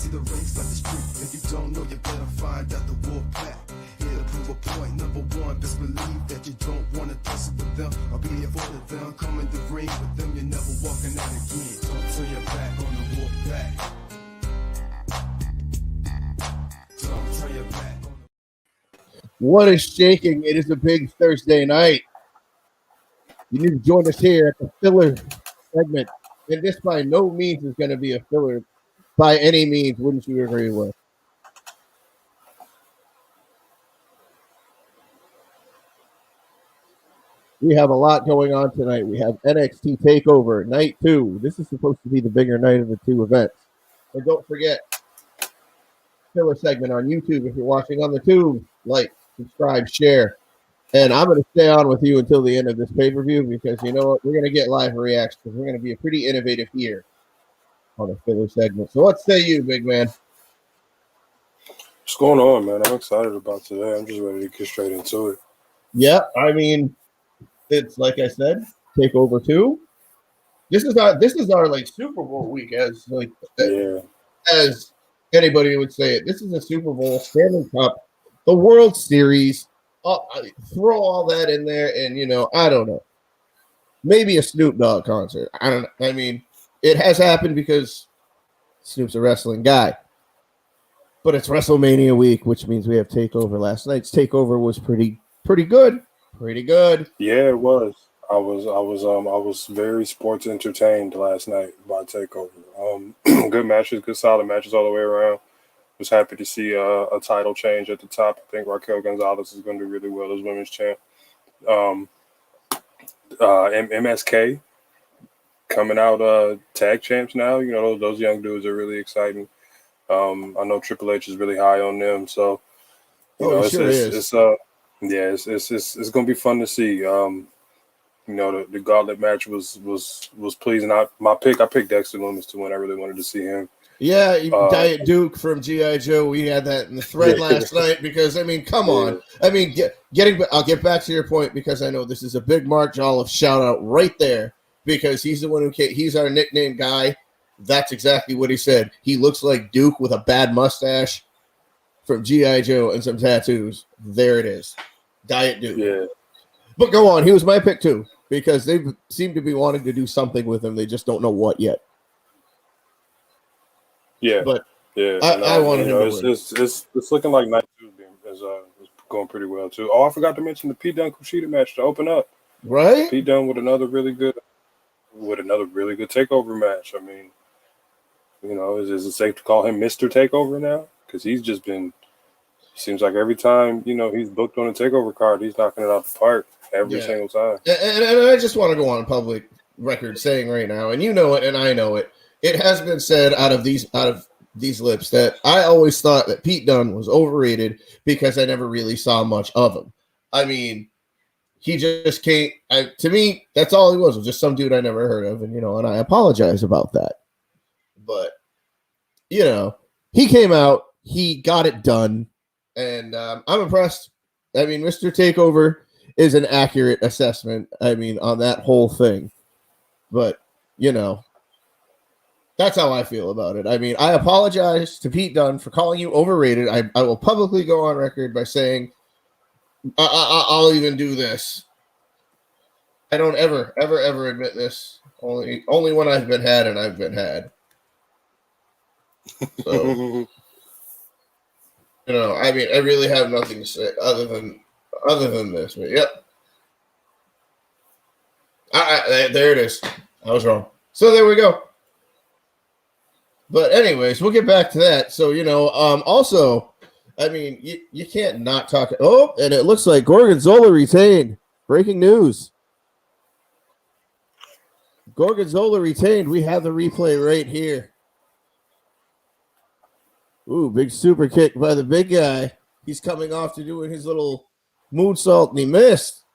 see the rings like the street. If you don't know, you better find out the wolf pack. Here to prove a point. Number one, best believe that you don't want to tussle with them or be avoid of them. Come in the ring with them, you're never walking out again. Don't turn your back on the wolf pack. Don't turn your back on the... What is shaking? It is a big Thursday night. You need to join us here at the filler segment. And this by no means is going to be a filler by any means, wouldn't you agree with? We have a lot going on tonight. We have NXT TAKEOVER Night 2. This is supposed to be the bigger night of the two events. And don't forget, filler segment on YouTube. If you're watching on the tube, like, subscribe, share. And I'm going to stay on with you until the end of this pay-per-view because you know what? We're going to get live reactions. We're going to be pretty innovative here on the filler segment. So what say you, big man? What's going on, man? I'm excited about today. I'm just ready to get straight into it. Yeah, I mean, it's like I said, TAKEOVER 2. This is our like Super Bowl week as anybody would say it. This is a Super Bowl, Stanley Cup, the World Series. Throw all that in there, and I don't know. Maybe a Snoop Dogg concert. I don't know. I mean, it has happened because Snoop's a wrestling guy. But it's WrestleMania week, which means we have TAKEOVER. Last night's TAKEOVER was pretty good. Pretty good. Yeah, it was. I was very sports entertained last night by TAKEOVER. Good matches, good solid matches all the way around. Was happy to see a title change at the top. I think Raquel Gonzalez is going to do really well as women's champ. MSK coming out tag champs now. Those young dudes are really exciting. I know Triple H is really high on them, so it's going to be fun to see. The gauntlet match was pleasing. I picked Dexter Lumis to win. I really wanted to see him. Yeah, Diet Duke from G.I. Joe. We had that in the thread last night because, I mean, come on. I mean, I'll get back to your point because I know this is a big Mark Jolliffe shout out right there because he's the one who he's our nickname guy. That's exactly what he said. He looks like Duke with a bad mustache from G.I. Joe and some tattoos. There it is. Diet Duke. Yeah. But go on. He was my pick too because they seem to be wanting to do something with him. They just don't know what yet. Yeah, but I wanted to. It's looking like night 2 is going pretty well too. Oh, I forgot to mention the Pete Dunne Kushida match to open up. Right, Pete Dunne with another really good TAKEOVER match. I mean, is it safe to call him Mr. TAKEOVER now? Because he's just been. Seems like every time he's booked on a TAKEOVER card, he's knocking it out the park every single time. And I just want to go on public record saying right now, and you know it, and I know it. It has been said out of these lips that I always thought that Pete Dunne was overrated because I never really saw much of him. I mean, he just can't. To me, that's all he was just some dude I never heard of, and I apologize about that. But he came out, he got it done, and I'm impressed. I mean, Mr. TAKEOVER is an accurate assessment. I mean, on that whole thing, but that's how I feel about it. I mean, I apologize to Pete Dunne for calling you overrated. I will publicly go on record by saying I'll even do this. I don't ever admit this. Only when I've been had and I've been had. So, I mean, I really have nothing to say other than this. But yep. There it is. I was wrong. So there we go. But anyways, we'll get back to that. So, also, I mean, you can't not talk. Oh, and it looks like Gorgonzola retained. Breaking news. Gorgonzola retained. We have the replay right here. Ooh, big super kick by the big guy. He's coming off to doing his little moonsault, and he missed.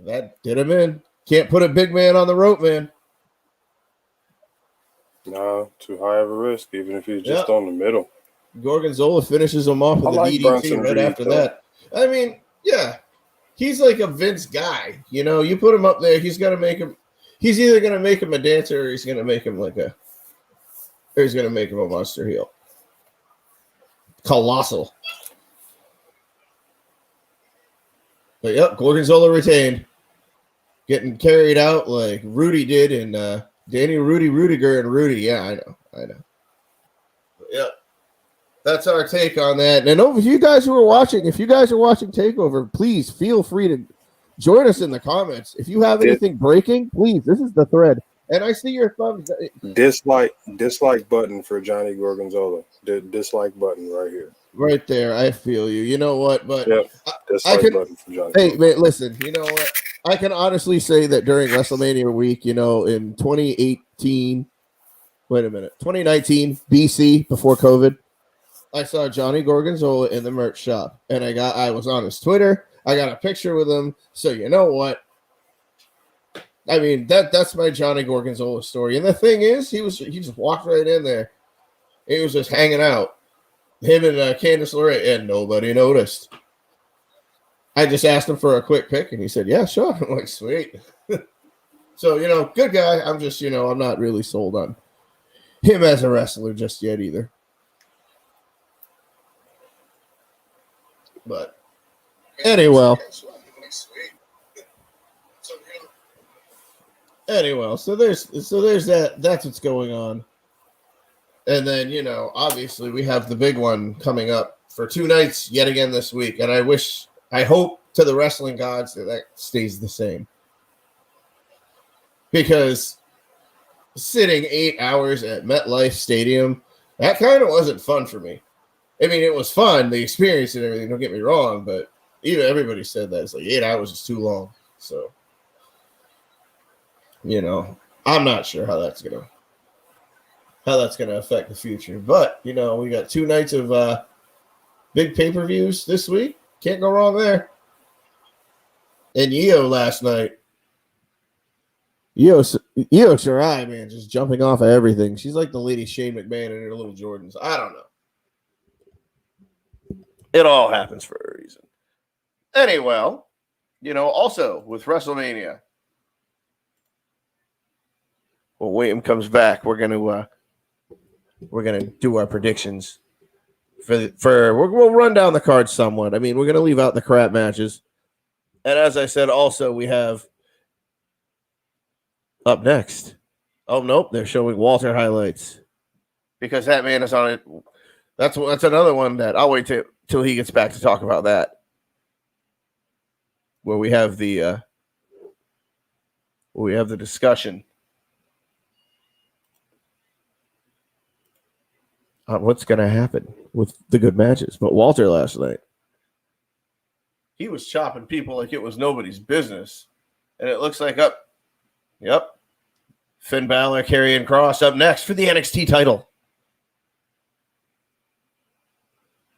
That did him in. Can't put a big man on the rope, man. No, too high of a risk, even if he's just on the middle. Gorgonzola finishes him off with a DDT right after that. I mean, yeah, he's like a Vince guy. You put him up there, he's either going to make him a dancer or he's going to make him a monster heel. colossal. But yep, Gorgonzola retained. Getting carried out like Rudy did in Danny Rudiger and Rudy. Yeah, I know. But yep. That's our take on that. And if you guys are watching TakeOver, please feel free to join us in the comments. If you have anything breaking, please, this is the thread. And I see your thumbs. Dislike button for Johnny Gorgonzola. Dislike button right here. Right there. I feel you. You know what? But yep. Dislike button for Johnny. Hey, man, listen. You know what? I can honestly say that during WrestleMania week, in 2019 BC, before COVID, I saw Johnny Gorgonzola in the merch shop, and I was on his Twitter. I got a picture with him. So you know what? I mean, that's my Johnny Gorgonzola story. And the thing is, he just walked right in there. He was just hanging out. Him and Candice LeRae, and nobody noticed. I just asked him for a quick pic, and he said, yeah, sure. I'm like, sweet. So, good guy. I'm just, I'm not really sold on him as a wrestler just yet either. But anyway, so there's that. That's what's going on. And then, obviously we have the big one coming up for 2 nights yet again this week. And I hope to the wrestling gods that stays the same. Because sitting 8 hours at MetLife Stadium, that kind of wasn't fun for me. I mean, it was fun, the experience and everything, don't get me wrong, but even everybody said that. It's like 8 hours is too long. So, I'm not sure how that's gonna affect the future. But, we got 2 nights of big pay-per-views this week. Can't go wrong there. And Io last night. Io Shirai, man, just jumping off of everything. She's like the lady Shane McMahon in her little Jordans. I don't know. It all happens for a reason. Anyway, also with WrestleMania, when William comes back, we're gonna do our predictions we'll run down the card somewhat. I mean, we're gonna leave out the crap matches, and as I said, also we have up next. Oh nope, they're showing Walter highlights because that man is on it. That's another one that I'll wait till he gets back to talk about that. Where we have the discussion on what's going to happen with the good matches. But Walter last night, he was chopping people like it was nobody's business, and it looks like Finn Balor, Karrion Kross up next for the NXT title.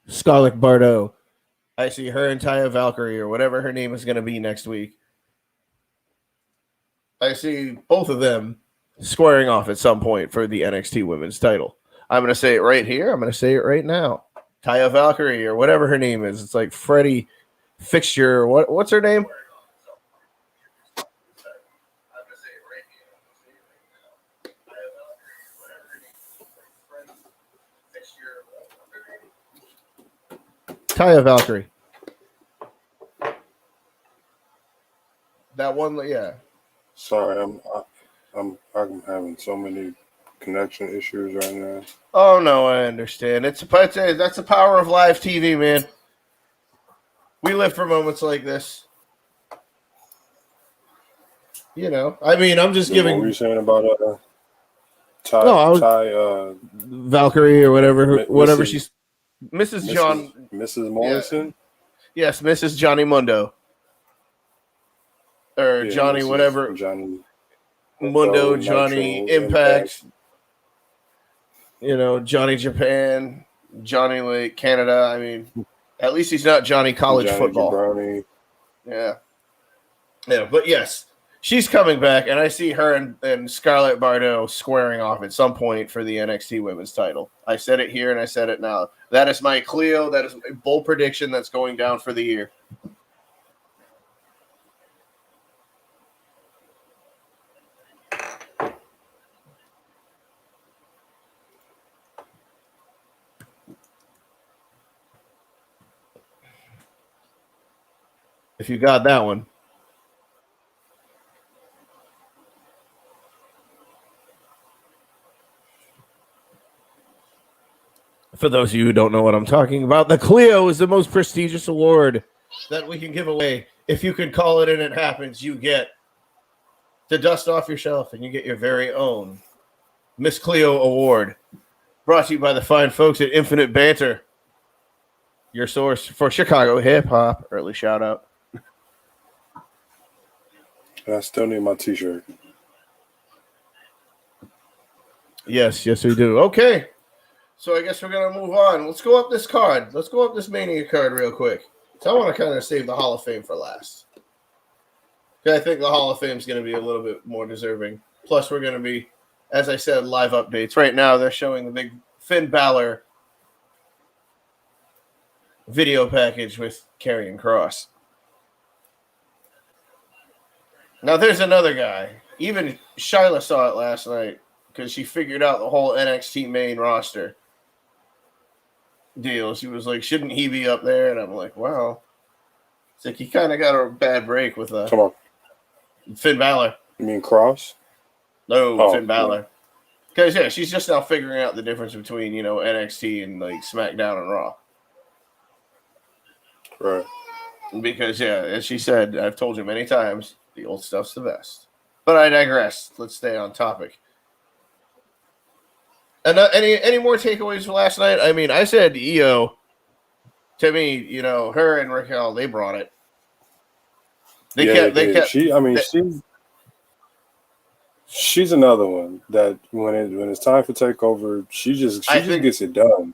Scarlett Bordeaux. I see her and Taya Valkyrie or whatever her name is going to be next week. I see both of them squaring off at some point for the NXT women's title. I'm going to say it right here. I'm going to say it right now. Taya Valkyrie or whatever her name is. It's like Freddie Fixture. What's her name? Taya Valkyrie. That one, yeah. Sorry, I'm having so many connection issues right now. Oh no, I understand. That's the power of live TV, man. We live for moments like this. I mean, I'm just giving. What were you saying about Valkyrie or whatever she's. Mrs. Morrison? Yeah. Yes, Mrs. Johnny Mundo. Or Johnny Mrs. whatever. Johnny Mundo, Johnny Impact. Johnny Japan, Johnny Lake, Canada. I mean, at least he's not Johnny College Johnny Football. Jabroni. Yeah, but yes, she's coming back, and I see her and Scarlett Bordeaux squaring off at some point for the NXT Women's title. I said it here, and I said it now. That is my Cleo. That is my bold prediction that's going down for the year. If you got that one. For those of you who don't know what I'm talking about, the Clio is the most prestigious award that we can give away. If you can call it and it happens, you get the dust off your shelf and you get your very own Miss Clio Award. Brought to you by the fine folks at Infinite Banter, your source for Chicago hip-hop. Early shout-out. I still need my t-shirt. Yes, we do. Okay. So I guess we're going to move on. Let's go up this card. Let's go up this Mania card real quick. So I want to kind of save the Hall of Fame for last. I think the Hall of Fame is going to be a little bit more deserving. Plus, we're going to be, as I said, live updates. Right now, they're showing the big Finn Balor video package with Karrion Kross. Now, there's another guy. Even Shyla saw it last night because she figured out the whole NXT main roster deal. She was like, shouldn't he be up there? And I'm like, wow. It's like he kind of got a bad break with Come on. Finn Balor. You mean Cross? No, Finn Balor. Because, yeah, she's just now figuring out the difference between, NXT and, like, SmackDown and Raw. Right. Because, yeah, as she said, I've told you many times, the old stuff's the best. But I digress. Let's stay on topic. And any more takeaways from last night? I mean, I said EO. To me, her and Raquel, they brought it. They kept. She's another one that when it's time for TakeOver, she just gets it done.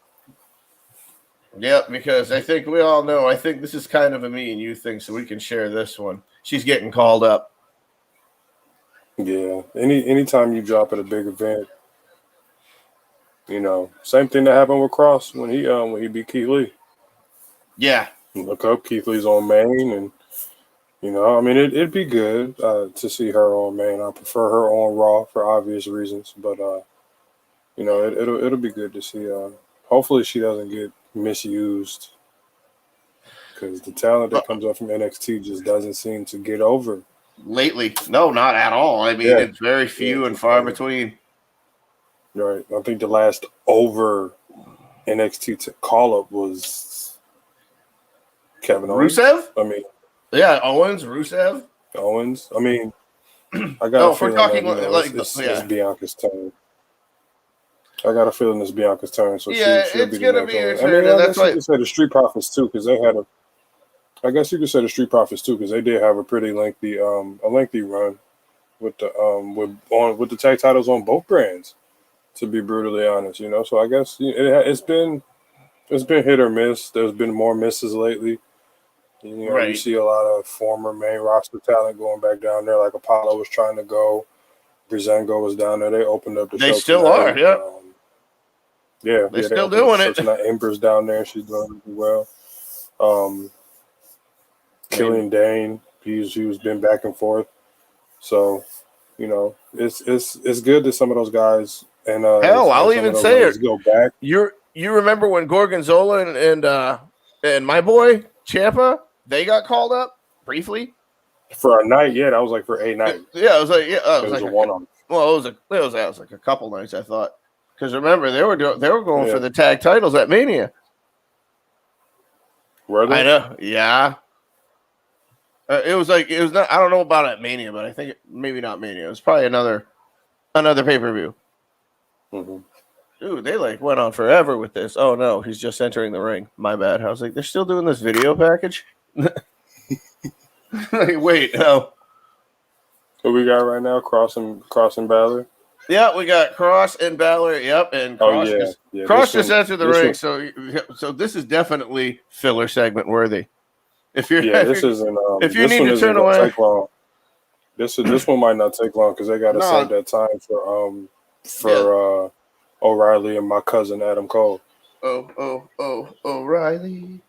Yeah, because I think we all know. I think this is kind of a me and you thing, so we can share this one. She's getting called up. Yeah, anytime you drop at a big event. Same thing that happened with Cross when he beat Keith Lee. Yeah. Look up Keith Lee's on main, and it'd be good to see her on main. I prefer her on Raw for obvious reasons, but it'll be good to see. Hopefully, she doesn't get misused because the talent that comes up from NXT just doesn't seem to get over lately. No, not at all. I mean, it's very few and far between. Right. I think the last over NXT call-up was Kevin Owens. Rusev? Yeah, Rusev. Owens. I got a feeling it's Bianca's turn. I got a feeling it's Bianca's turn. So it's going to be her turn. I guess you could say the Street Profits, too, because they had I guess you could say the Street Profits, too, because they did have a pretty lengthy run with the tag titles on both brands. To be brutally honest, so I guess it's been hit or miss. There's been more misses lately. Right. You see a lot of former main roster talent going back down there, like Apollo was trying to go, Breezango was down there. They opened up the show. They still are, yeah. They're still doing it. Tonight, Ember's down there. She's doing really well. Killian Dane, he's been back and forth. So, it's good that some of those guys. And hell, I'll even say it. Go back. You remember when Gorgonzola and my boy Ciampa, they got called up briefly for a night? Yeah, that was like for a night. Yeah, it was like it was like a one-on. Well, it was like a couple nights, I thought, because remember they were going for the tag titles at Mania. Were they? I know. Yeah. It was not. I don't know about at Mania, but I think maybe not Mania. It was probably another pay-per-view. Mm-hmm. Dude, they went on forever with this. Oh no, he's just entering the ring. My bad. I was like, they're still doing this video package. Wait, no. Who we got right now? Cross and Balor. Yeah, we got Cross and Balor. Yep, and Cross just entered the ring. So this is definitely filler segment worthy. If you need to turn away, this one might not take long because they got to save that time for O'Reilly and my cousin Adam Cole. O'Reilly.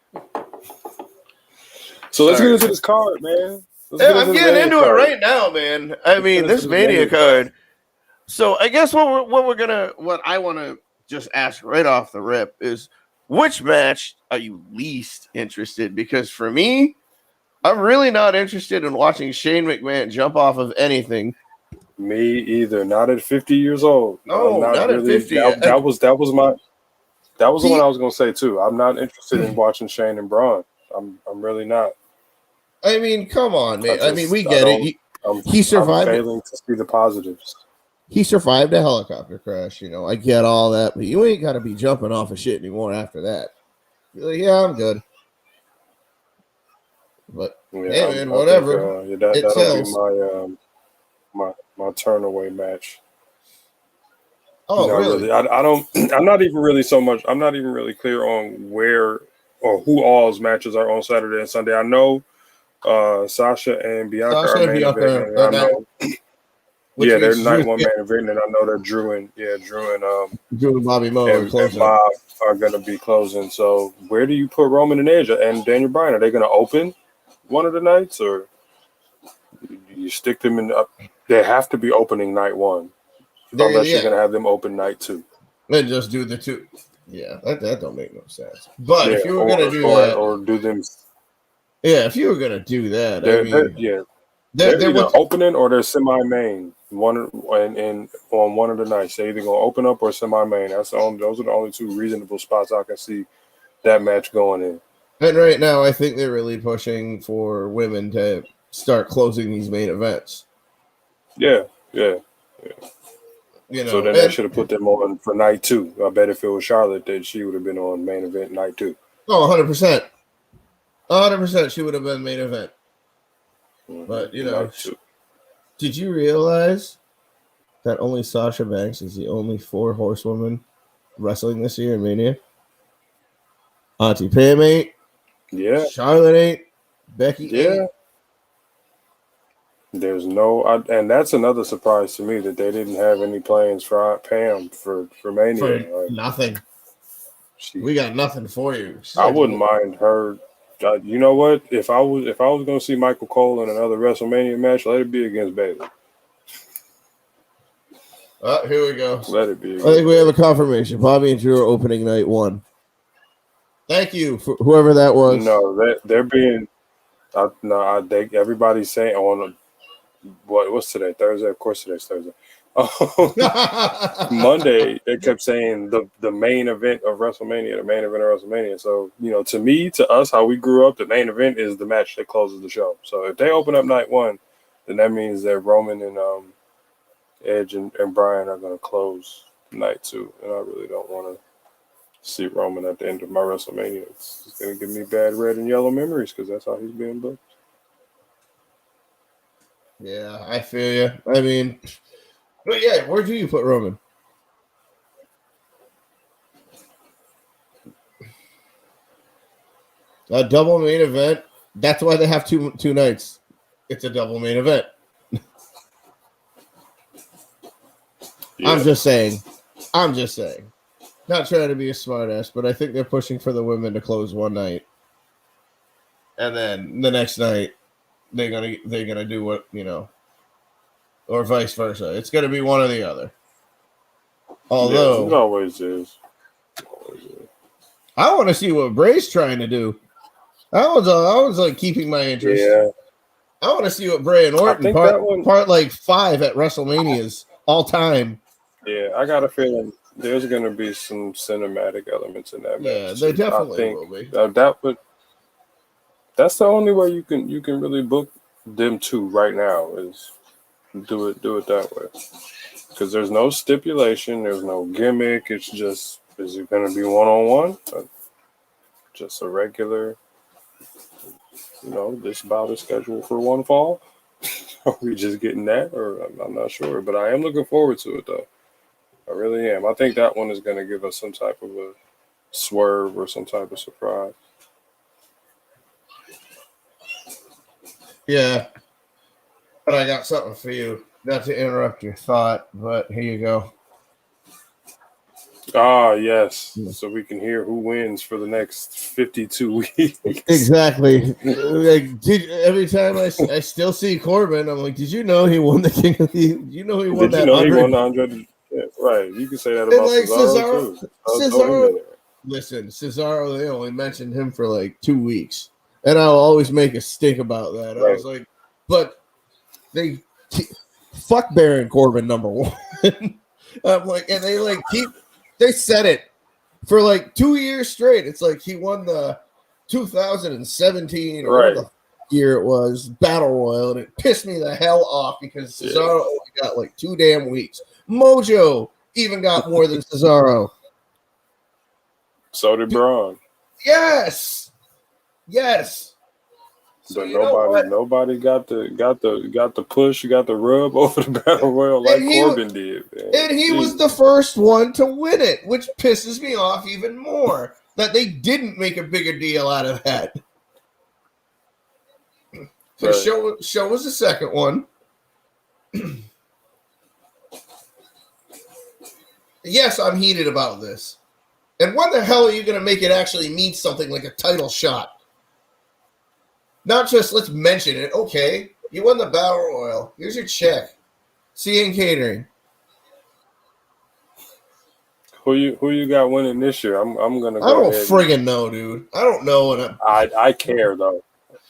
So let's get into this card, man. I'm getting into it right now, man. I mean, this Mania card. So I guess what I want to just ask right off the rip is, which match are you least interested? Because for me, I'm really not interested in watching Shane McMahon jump off of anything. Me either. Not at 50 years old. No, I'm not at really. 50. That was the one I was gonna say too. I'm not interested Hmm. in watching Shane and Braun. I'm really not. I mean, come on, man. We get it. I'm Survived. failing to see the positives. He survived a helicopter crash. I get all that, but you ain't got to be jumping off of shit anymore after that. You're like, yeah, I'm good. But Yeah, hey, man, whatever. That'll be my turn away match. Oh, really? I don't. I'm not even really clear on where or who all's matches are on Saturday and Sunday. I know Sasha and Bianca are main event. Yeah, they're night one main event, and I know that Drew and Bobby Moe and Bob are going to be closing. So where do you put Roman and Edge and Daniel Bryan? Are they going to open one of the nights, or you stick them in? They have to be opening night one, unless you're going to have them open night two. Then just do the two. Yeah, that don't make no sense. But if you were going to do that, or do them. Yeah, if you were going to do that, they're either opening or they're semi-main. One and on one of the nights, they're either gonna open up or semi-main. Those are the only two reasonable spots I can see that match going in. And right now, I think they're really pushing for women to start closing these main events. Yeah. So then they should have put them on for night two. I bet if it was Charlotte, that she would have been on main event night two. Oh, 100%. 100% she would have been main event. But, did you realize that only Sasha Banks is the only 4 horsewoman wrestling this year in Mania? Auntie Pam ain't. Yeah. Charlotte ain't. Becky ain't. There's and that's another surprise to me that they didn't have any plans for Aunt Pam for Mania. Nothing. We got nothing for you. I wouldn't mind her. You know what? If I was going to see Michael Cole in another WrestleMania match, let it be against Bayley. Here we go. Let it be. I think we have a confirmation. Bobby and Drew are opening night one. Thank you for whoever that was. No, they're being. I think everybody's saying on what's today? Thursday. Of course, today's Thursday. Monday, they kept saying the main event of WrestleMania. So, to me, to us, how we grew up, the main event is the match that closes the show. So if they open up night one, then that means that Roman and Edge and Bryan are going to close night two. And I really don't want to see Roman at the end of my WrestleMania. It's going to give me bad red and yellow memories because that's how he's being booked. Yeah, I feel you. I mean... But yeah, where do you put Roman? A double main event. That's why they have two nights. It's a double main event. Yeah. I'm just saying. Not trying to be a smartass, but I think they're pushing for the women to close one night, and then the next night they're gonna do what or vice versa. It's going to be one or the other. Although it always is. I want to see what Bray's trying to do. I was like keeping my interest. Yeah. I want to see what Bray and Orton part like 5 at WrestleManias all time. Yeah, I got a feeling there's going to be some cinematic elements in that match. Yeah, there definitely will be. That's the only way you can really book them two right now is do it that way, because there's no stipulation, there's no gimmick. It's just, is it going to be one-on-one? Just a regular, this bout is scheduled for one fall. Are we just getting that, or I'm not sure, but I am looking forward to it though. I really am. I think that one is going to give us some type of a swerve or some type of surprise. Yeah. But I got something for you. Not to interrupt your thought, but here you go. Ah, yes. So we can hear who wins for the next 52 weeks. Exactly. Every time I still see Corbin, I'm like, did you know he won the King of the... He won that? Did you know he won the 100? Yeah, right. You can say that about Cesaro too. Cesaro. Listen, Cesaro, they only mentioned him for like 2 weeks. And I'll always make a stink about that. I was like, but fuck Baron Corbin #1. I'm like, and they said it for like 2 years straight. It's like he won the 2017 or whatever the year it was Battle Royal, and it pissed me the hell off because Cesaro only got like 2 damn weeks. Mojo even got more than Cesaro. So did Braun. Yes. But nobody got the push, got the rub over the Battle Royal like Corbin did. Man. And he was the first one to win it, which pisses me off even more that they didn't make a bigger deal out of that. So Show was the second one. Yes, I'm heated about this. And when the hell are you going to make it actually mean something like a title shot? Not just let's mention it. Okay, you won the Battle Royal. Here's your check. CN Catering. Who you got winning this year? I'm gonna. I don't friggin' know, dude. I don't know. And I care though.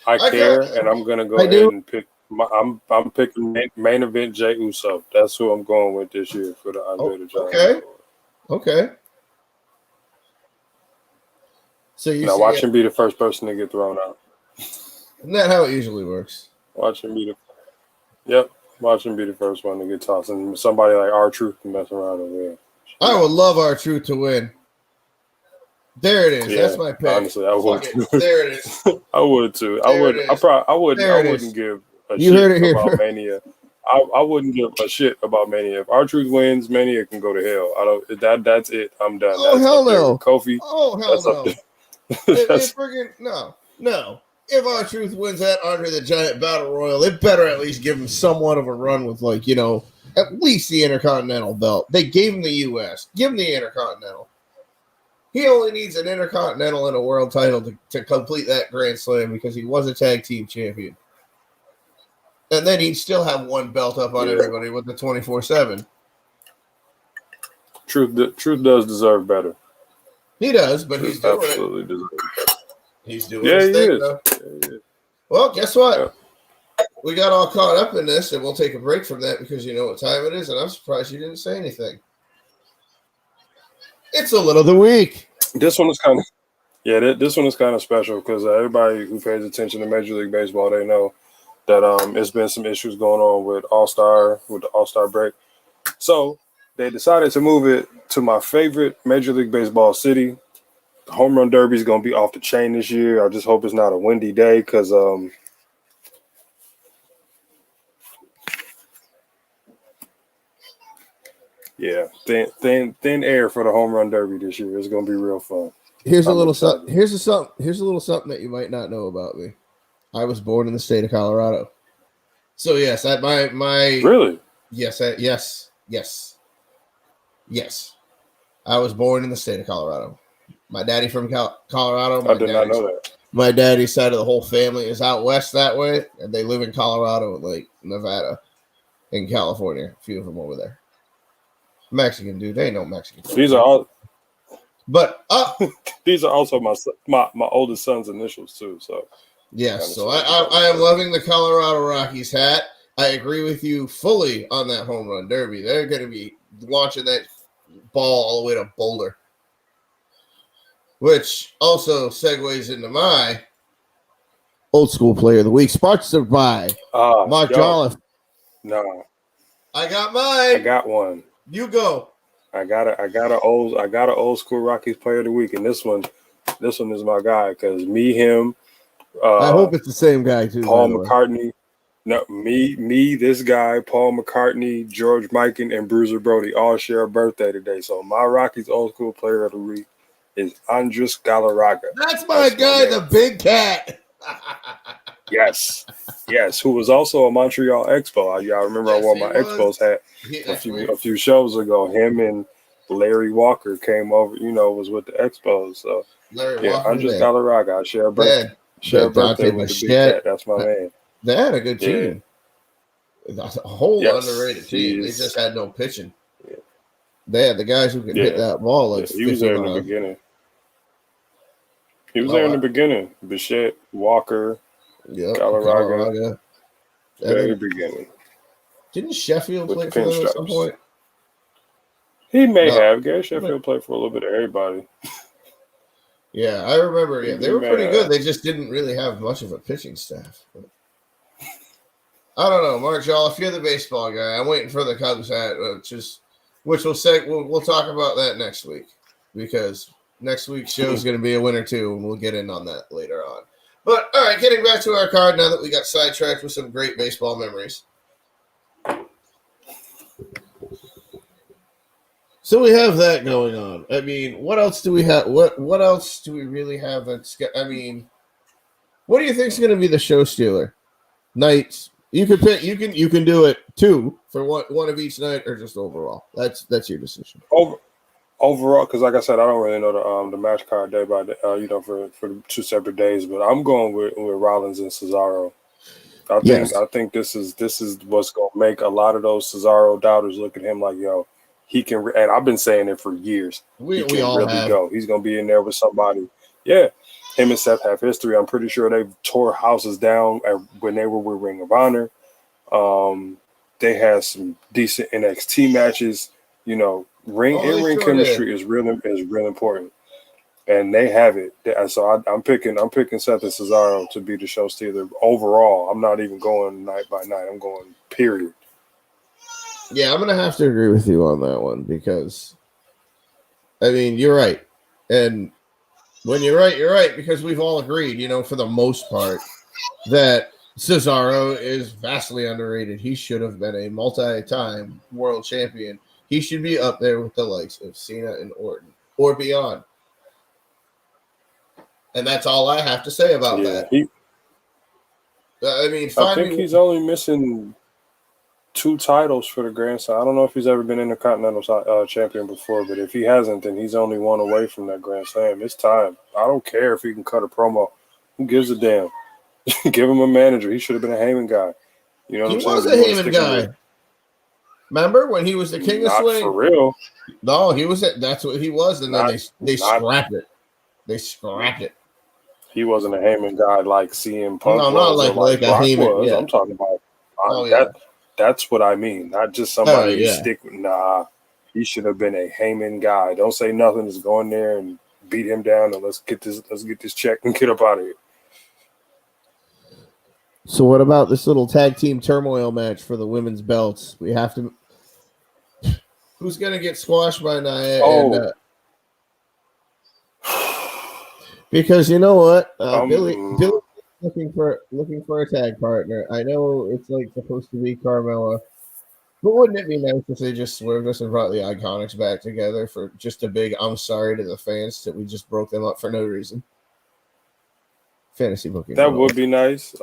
I care, and I'm gonna go ahead and pick. I'm picking main event Jey Uso. That's who I'm going with this year for the Andre the Giant. Okay. So you watch him be the first person to get thrown out. Isn't that how it usually works? Watch him be the first one to get tossed, and somebody like R-Truth can mess around and win. I would love R-Truth to win. There it is. Yeah, that's my pick. Honestly, I would. There it is. I would too. I wouldn't give a shit about Mania. I wouldn't give a shit about Mania. If R-Truth wins, Mania can go to hell. I don't. That's it. I'm done. Oh hell no, Kofi. Oh hell no. No. If R-Truth wins that Andre the Giant Battle Royal, it better at least give him somewhat of a run with, like, at least the Intercontinental belt. They gave him the U.S. Give him the Intercontinental. He only needs an Intercontinental and a world title to complete that Grand Slam because he was a tag team champion. And then he'd still have one belt up on everybody with the 24/7. Truth does deserve better. He does, but he's doing absolutely deserves better. He's doing his thing, though. Well, guess what? Yeah. We got all caught up in this, and we'll take a break from that because you know what time it is, and I'm surprised you didn't say anything. It's a little of the week. This one is kind of, this one is kind of special because everybody who pays attention to Major League Baseball, they know that it's been some issues going on with the All-Star break. So they decided to move it to my favorite Major League Baseball city. The Home Run Derby is going to be off the chain this year. I just hope it's not a windy day because thin air for the Home Run Derby this year. It's going to be real fun. Here's a little something that you might not know about me. I was born in the state of Colorado. So yes, my really yes. I was born in the state of Colorado. My daddy from Colorado. I did not know that. My daddy's side of the whole family is out west that way, and they live in Colorado, like Nevada, and California. A few of them over there. Mexican dude, they ain't no Mexican. These are all, but these are also my oldest son's initials too. So yes, so I am loving the Colorado Rockies hat. I agree with you fully on that Home Run Derby. They're going to be launching that ball all the way to Boulder. Which also segues into my old school player of the week, sponsored by Mark Jolliffe. No, I got mine. I got one. You go. I got an old school Rockies player of the week, and this one is my guy because him. I hope it's the same guy too. Paul McCartney. No, this guy, Paul McCartney, George Mikan, and Bruiser Brody all share a birthday today. So my Rockies old school player of the week is Andres Galarraga. That's my guy, the big cat. Yes, who was also a Montreal Expo. I remember I wore my Expos hat a few shows ago. Him and Larry Walker came over, was with the Expos. So Andres Galarraga, I share a birthday. With the big cat. That's my man. They had a good team. A whole underrated team. They just had no pitching. Yeah. They had the guys who could hit that ball. Like he was there in the beginning. He was there in the beginning. Bichette, Walker, Yep, Galarraga. Very then, beginning. Didn't Sheffield With play the for them at some pinstripes. point? He may No. have. Gary Sheffield played for a little bit of everybody. Yeah, I remember. Yeah, they were pretty good. have. They just didn't really have much of a pitching staff. But I don't know, Marshall. If you're the baseball guy, I'm waiting for the Cubs hat, which we'll say we'll talk about that next week, because next week's show is going to be a winner too, and we'll get in on that later on. But all right, getting back to our card now that we got sidetracked with some great baseball memories. So we have that going on. I mean, what else do we have? What else do we really have? I mean, what do you think is going to be the show stealer? Nights. You can pick. You can do it two for one of each night, or just overall. That's your decision. Overall, because like I said, I don't really know the match card day by day, for the two separate days. But I'm going with Rollins and Cesaro. I think this is what's going to make a lot of those Cesaro doubters look at him like, yo, he can. And I've been saying it for years. He can all really have. go. He's going to be in there with somebody. Yeah. Him and Seth have history. I'm pretty sure they tore houses down when they were with Ring of Honor. They had some decent NXT matches. In-ring chemistry is real important, and they have it. So I'm picking Seth and Cesaro to be the show stealer overall. I'm not even going night by night. I'm going period. Yeah, I'm gonna have to agree with you on that one, because I mean, you're right, and when you're right, because we've all agreed, for the most part, that Cesaro is vastly underrated. He should have been a multi-time world champion. He should be up there with the likes of Cena and Orton or beyond. And that's all I have to say about that. I think he's only missing 2 titles for the Grand Slam. I don't know if he's ever been Intercontinental champion before, but if he hasn't, then he's only 1 away from that Grand Slam. It's time. I don't care if he can cut a promo. Who gives a damn? Give him a manager. He should have been a Heyman guy. You know what I'm saying? He was a Heyman guy. Remember when he was the King of Swing? For real. No, he was. That's what he was, and then they scrapped it. They scrapped it. He wasn't a Heyman guy like CM Punk. No, not like a Heyman. Was. Yeah. I'm talking about. That's what I mean. Not just somebody you stick with. Nah, he should have been a Heyman guy. Don't say nothing. Just go in there and beat him down, and let's get this check and get up out of here. So what about this little tag team turmoil match for the women's belts? We have to. Who's gonna get squashed by Nia? Because you know what, Billy looking for a tag partner. I know it's like supposed to be Carmella, but wouldn't it be nice if they just swerved us and brought the Iconics back together for just a big "I'm sorry" to the fans that we just broke them up for no reason? Fantasy booking. That would be nice.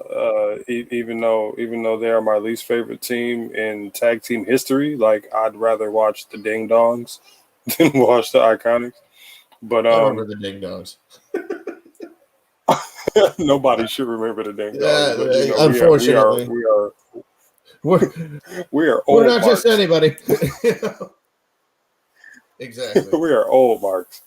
Even though they are my least favorite team in tag team history, like I'd rather watch the Ding Dongs than watch the Iconics. But I remember the Ding Dongs. Nobody should remember the Ding Dongs. Yeah, but, unfortunately, we are old. We're not Marks. just anybody. Exactly. We are old Marks.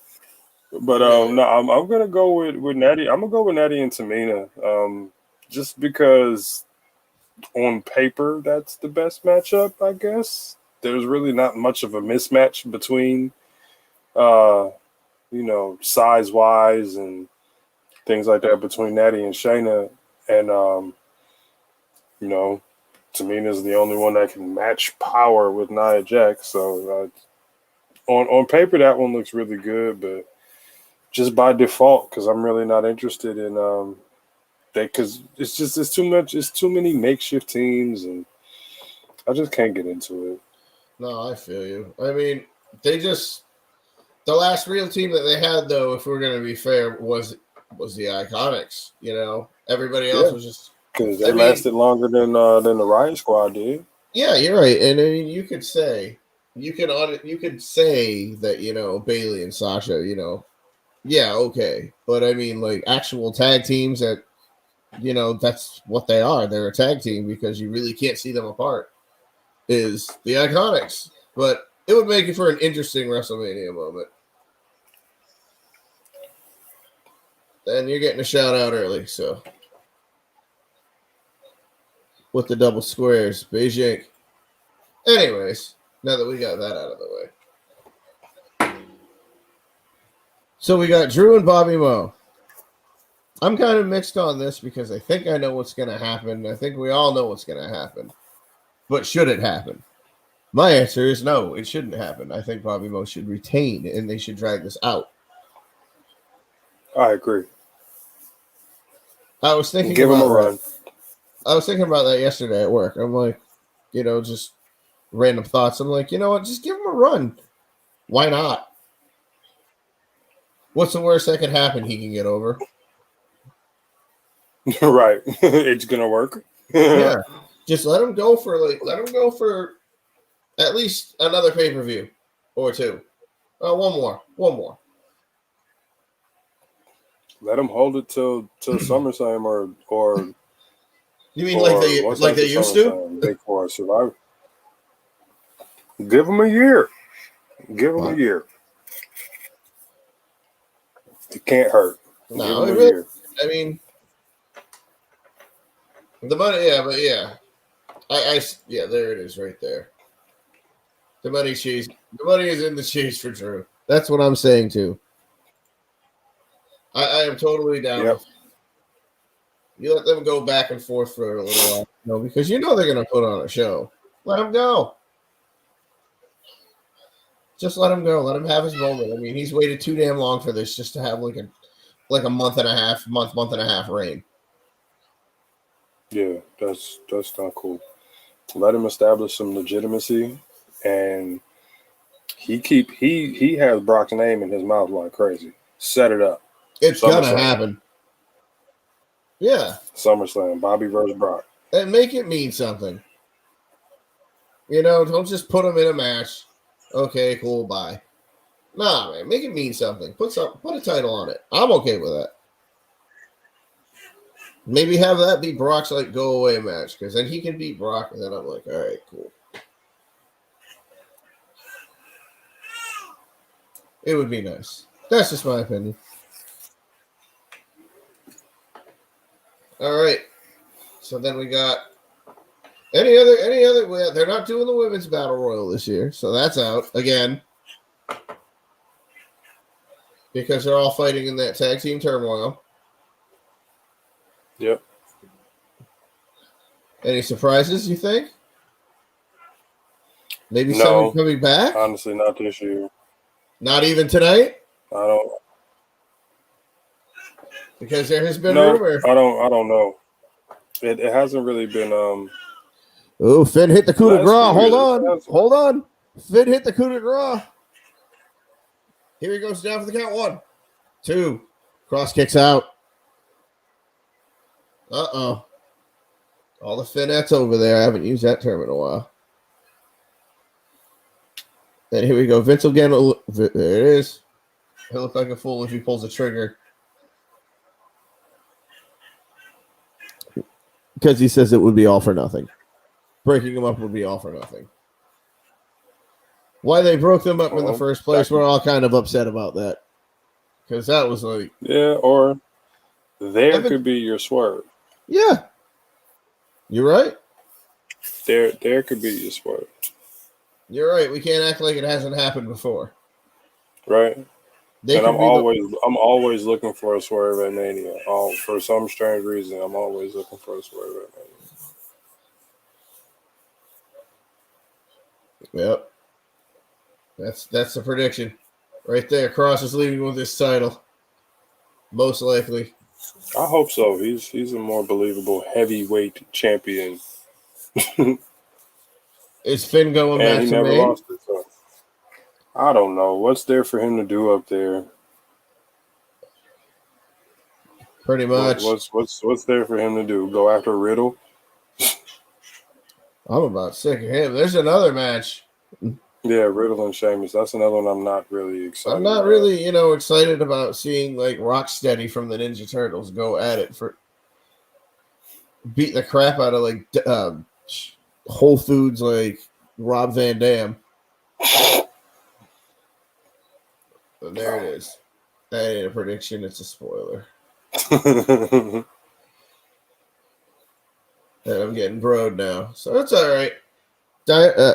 But no, I'm gonna go with Natty. I'm gonna go with Natty and Tamina, just because on paper that's the best matchup. I guess there's really not much of a mismatch between, size wise and things like that between Natty and Shayna, and Tamina's the only one that can match power with Nia Jax. So on paper that one looks really good, but just by default, because I'm really not interested in because it's too much. It's too many makeshift teams, and I just can't get into it. No, I feel you. I mean, the last real team that they had, though, if we're going to be fair, was the Iconics. Everybody else was just because they lasted longer than the Riot Squad did. Yeah, you're right, and I mean, you could say that Bayley and Sasha, yeah, okay, but I mean, like actual tag teams that that's what they are. They're a tag team because you really can't see them apart. Is the Iconics, but it would make it for an interesting WrestleMania moment. then you're getting a shout out early. So with the double squares, Beijing. Anyways, now that we got that out of the way. So we got Drew and Bobby Moe. I'm kind of mixed on this because I think I know what's going to happen. I think we all know what's going to happen. But should it happen? My answer is no, it shouldn't happen. I think Bobby Moe should retain and they should drag this out. I agree. I was thinking Give him a run. I was thinking about that yesterday at work. I'm like, just random thoughts. I'm like, you know what? Just give him a run. Why not? What's the worst that could happen? He can get over. Right. It's gonna work. Yeah. Just let him go for at least another pay-per-view or two. One more. Let him hold it till SummerSlam or you mean like they used to? Big Four Survivor. Give him a year. Give him a year. It can't hurt. No, it really, I mean, the money, but yeah. Yeah, there it is right there. The money is in the chase for Drew. That's what I'm saying too. I am totally down. Yep. You let them go back and forth for a little while, because they're going to put on a show. Let them go. Just let him go. Let him have his moment. I mean, he's waited too damn long for this just to have like a month and a half reign. Yeah, that's not cool. Let him establish some legitimacy, and he has Brock's name in his mouth like crazy. Set it up. It's gonna happen. Yeah. SummerSlam, Bobby versus Brock. And make it mean something. Don't just put him in a match. Okay, cool, bye. Nah, man, make it mean something. Put a title on it. I'm okay with that. Maybe have that be Brock's go away match, because then he can beat Brock, and then I'm like, all right, cool. It would be nice. That's just my opinion. All right. So then we got any other. They're not doing the women's battle royal this year, so that's out again because they're all fighting in that tag team turmoil. Yep. Any surprises? You think? Maybe someone coming back? Honestly, not this year. Not even tonight? I don't. Because there has been rumor. I don't know. It hasn't really been. Oh, Finn hit the coup de grace. Hold on. Finn hit the coup de grace. Here he goes down for the count. 1, 2. Cross kicks out. Uh-oh. All the Finnettes over there. I haven't used that term in a while. And here we go. Vince will get there it is. He'll look like a fool if he pulls the trigger. Because he says it would be all for nothing. Breaking them up would be all for nothing. Why they broke them up in the first place, we're all kind of upset about that. Because that was like... Yeah, or there could be your swerve. Yeah. You're right. There could be your swerve. You're right. We can't act like it hasn't happened before. Right. And I'm always looking for a swerve at Mania. For some strange reason, I'm always looking for a swerve at Mania. Yep. That's the prediction. Right there. Cross is leaving with this title. Most likely. I hope so. He's a more believable heavyweight champion. Is Finn going back to never Maine? Lost it, so. I don't know. What's there for him to do up there? Pretty much. What's there for him to do? Go after Riddle? I'm about sick of him. There's another match. Yeah, Riddle and Sheamus. That's another one I'm not really excited I'm not about. really, excited about seeing like Rocksteady from the Ninja Turtles go at it for beat the crap out of like Whole Foods like Rob Van Dam. And there it is. That ain't a prediction, it's a spoiler. And I'm getting broed now, so it's all right.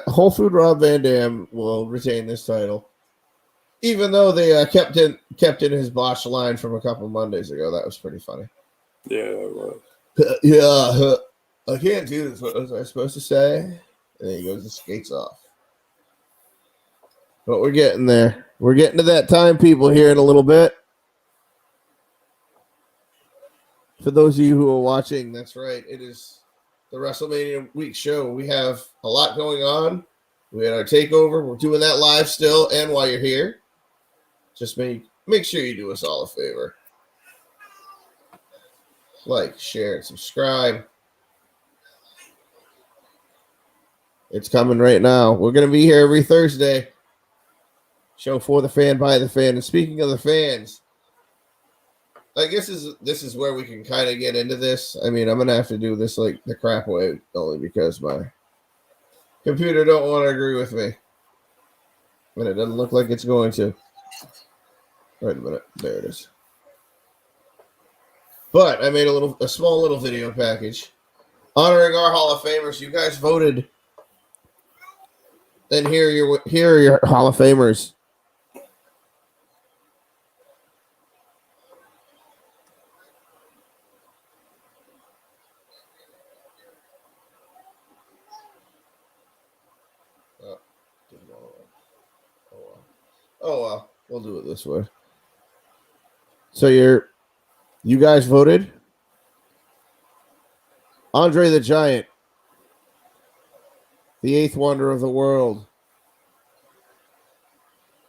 Whole Food Rob Van Dam will retain this title, even though they kept in his botch line from a couple Mondays ago. That was pretty funny. Yeah, it was. I can't do this. What was I supposed to say? And then he goes and skates off. But we're getting there. We're getting to that time, people, here in a little bit. For those of you who are watching, that's right. It is the WrestleMania week show. We have a lot going on. We had our takeover. We're doing that live still. And while you're here, just make sure you do us all a favor. Like, share, and subscribe. It's coming right now. We're going to be here every Thursday. Show for the fan, by the fan. And speaking of the fans, I guess this is where we can kind of get into this. I mean, I'm going to have to do this like the crap way, only because my computer don't want to agree with me. And it doesn't look like it's going to. Wait a minute. There it is. But I made a small little video package honoring our Hall of Famers. You guys voted. And here are your Hall of Famers. Oh well, we'll do it this way. So you guys voted. Andre the Giant, the eighth wonder of the world.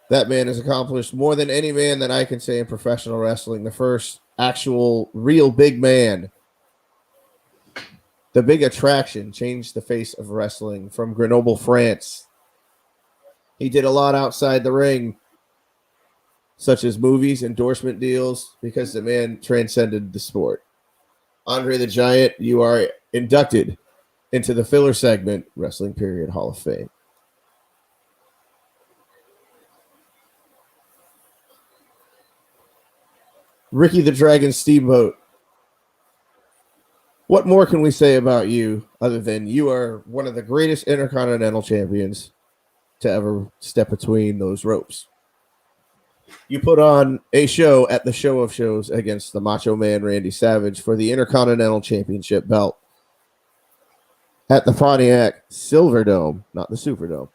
That man has accomplished more than any man that I can say in professional wrestling. The first actual real big man. The big attraction, changed the face of wrestling from Grenoble, France. He did a lot outside the ring, such as movies, endorsement deals, because the man transcended the sport. Andre the Giant, you are inducted into the filler segment Wrestling Period Hall of Fame. Ricky the Dragon Steamboat. What more can we say about you other than you are one of the greatest Intercontinental Champions to ever step between those ropes? You put on a show at the Show of Shows against the Macho Man Randy Savage for the Intercontinental Championship belt at the Pontiac Silverdome, not the Superdome.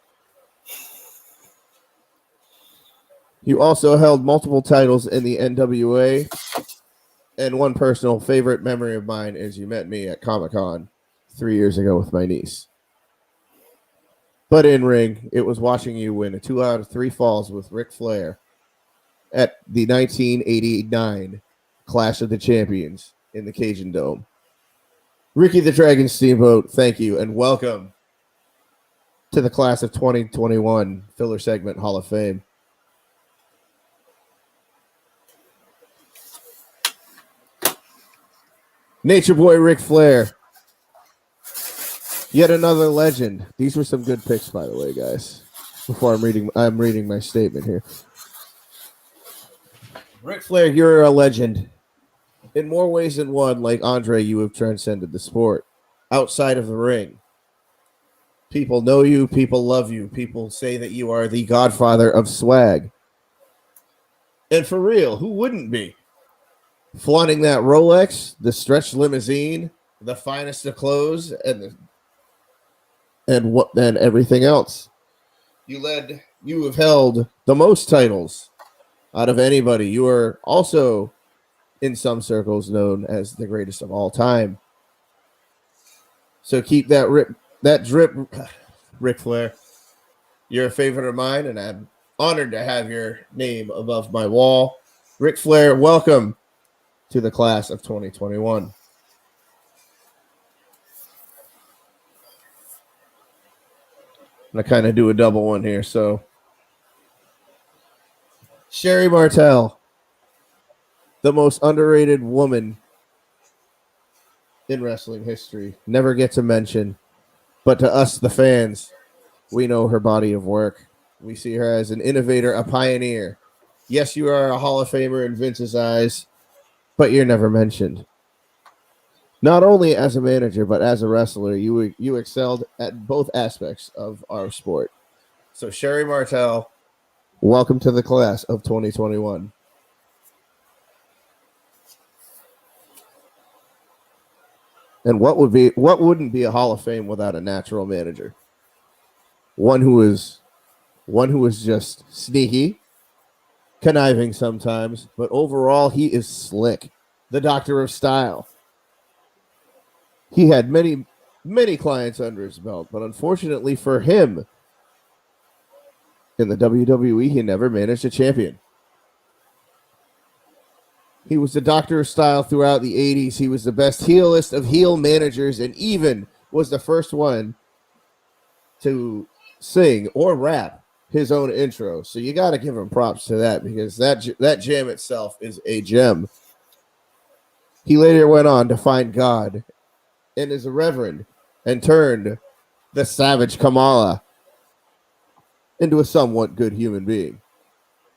You also held multiple titles in the NWA, and one personal favorite memory of mine is you met me at Comic-Con 3 years ago with my niece. But in ring, it was watching you win a 2 out of 3 falls with Ric Flair at the 1989 Clash of the Champions in the Cajun Dome. Ricky the Dragon Steamboat, thank you, and welcome to the Class of 2021 Filler Segment Hall of Fame. Nature Boy Ric Flair. Yet another legend. These were some good picks, by the way, guys. Before I'm reading my statement here. Ric Flair, you're a legend. In more ways than one, like Andre, you have transcended the sport. Outside of the ring. People know you, people love you, people say that you are the godfather of swag. And for real, who wouldn't be? Flaunting that Rolex, the stretch limousine, the finest of clothes, and everything else. You have held the most titles out of anybody. You are also, in some circles, known as the greatest of all time. So keep that drip, Ric Flair. You're a favorite of mine, and I'm honored to have your name above my wall. Ric Flair, welcome to the Class of 2021. I'm going to kind of do a double one here. So, Sherry Martel, the most underrated woman in wrestling history, never gets a mention. But to us, the fans, we know her body of work. We see her as an innovator, a pioneer. Yes, you are a Hall of Famer in Vince's eyes, but you're never mentioned. Not only as a manager, but as a wrestler, you excelled at both aspects of our sport. So Sherry Martel, welcome to the class of 2021. And what wouldn't be a Hall of Fame without a natural manager? One who is just sneaky, conniving sometimes, but overall he is slick. The doctor of style. He had many clients under his belt, but unfortunately for him, in the WWE, he never managed a champion. He was the doctor of style throughout the 80s. He was the best heelist of heel managers and even was the first one to sing or rap his own intro. So you got to give him props to that because that jam itself is a gem. He later went on to find God and is a reverend and turned the savage Kamala into a somewhat good human being.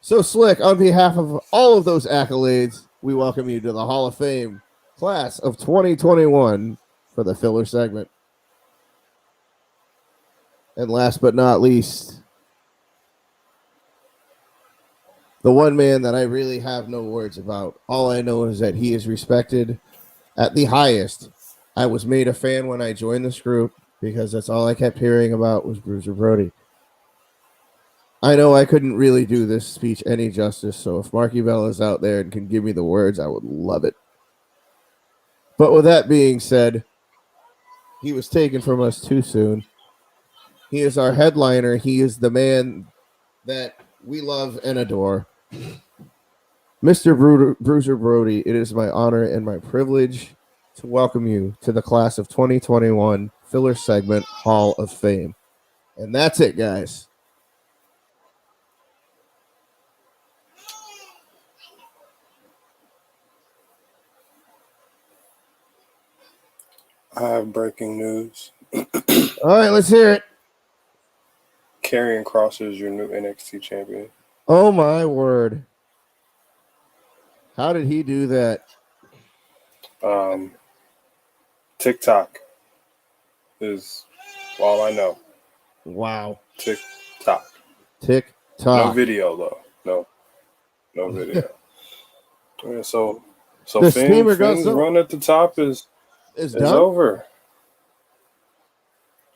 So Slick, on behalf of all of those accolades, we welcome you to the Hall of Fame class of 2021 for the filler segment. And last but not least, the one man that I really have no words about. All I know is that he is respected at the highest. I was made a fan when I joined this group because that's all I kept hearing about was Bruiser Brody. I know I couldn't really do this speech any justice, so if Marky Bell is out there and can give me the words, I would love it. But with that being said, he was taken from us too soon. He is our headliner. He is the man that we love and adore. Mr. Bruiser Brody, it is my honor and my privilege to welcome you to the class of 2021 filler segment Hall of Fame. And that's it, guys. I have breaking news. All right, let's hear it. Karrion Kross is your new NXT champion. Oh, my word. How did he do that? TikTok is all I know. Wow. TikTok. TikTok. No video, though. No video. Yeah, so Finn's run at the top is over.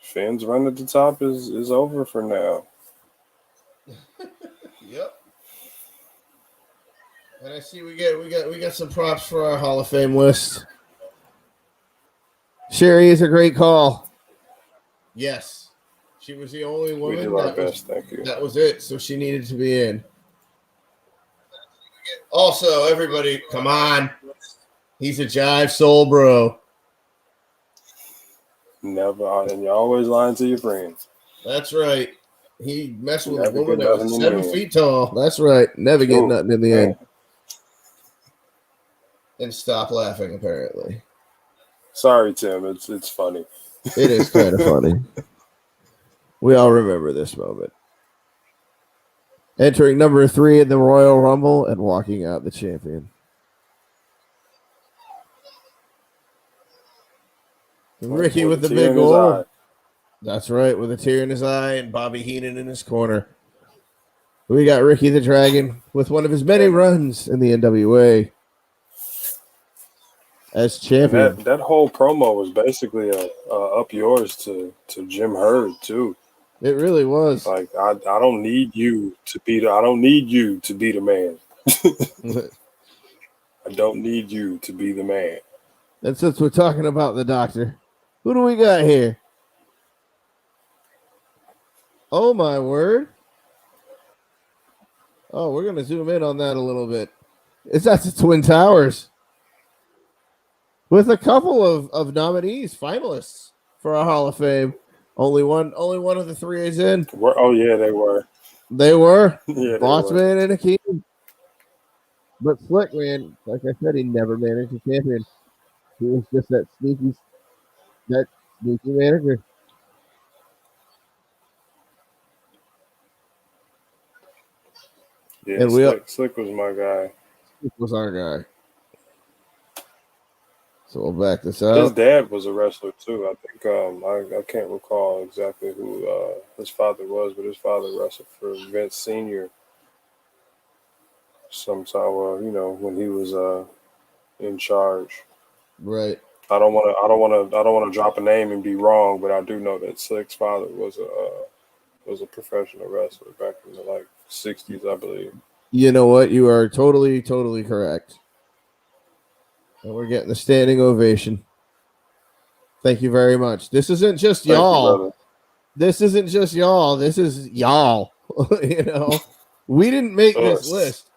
Finn's run at the top is over for now. Yep. And I see we got some props for our Hall of Fame list. Sherry is a great call. Yes. She was the only woman. We did our best, thank you. That was it. So she needed to be in. Also, everybody, come on. He's a jive soul bro. Never, and you're always lying to your friends. That's right. He messed with a woman that was 7 feet tall. That's right. Never get nothing in the end. And stop laughing, apparently. Sorry, Tim. It's funny. It is kind of funny. We all remember this moment. Entering number 3 in the Royal Rumble and walking out the champion. Ricky with the big goal. That's right, with a tear in his eye and Bobby Heenan in his corner. We got Ricky the Dragon with one of his many runs in the NWA as champion. That whole promo was basically a up yours to Jim Herd too. It really was. Like I don't need you to be the man. I don't need you to be the man. And since we're talking about the doctor, who do we got here? Oh, my word. Oh, we're going to zoom in on that a little bit. It's at the Twin Towers with a couple of nominees, finalists for our Hall of Fame. Only one of the 3 is in. Oh, yeah, they were. They were. Yeah, Bossman and Akeem. But Slick, man, like I said, he never managed a champion. He was just that sneaky manager. Yeah, and Slick was my guy. Slick was our guy. So we'll back this His out. dad was a wrestler too. I think I can't recall exactly who his father was, but his father wrestled for Vince Senior sometime. When he was in charge. Right. I don't want to drop a name and be wrong, but I do know that Slick's father was a professional wrestler back in the '60s, I believe. You know what? You are totally, totally correct. And we're getting the standing ovation. Thank you very much. This isn't just Thank you, y'all. brother. This isn't just y'all. This is y'all. We didn't make this Us. list.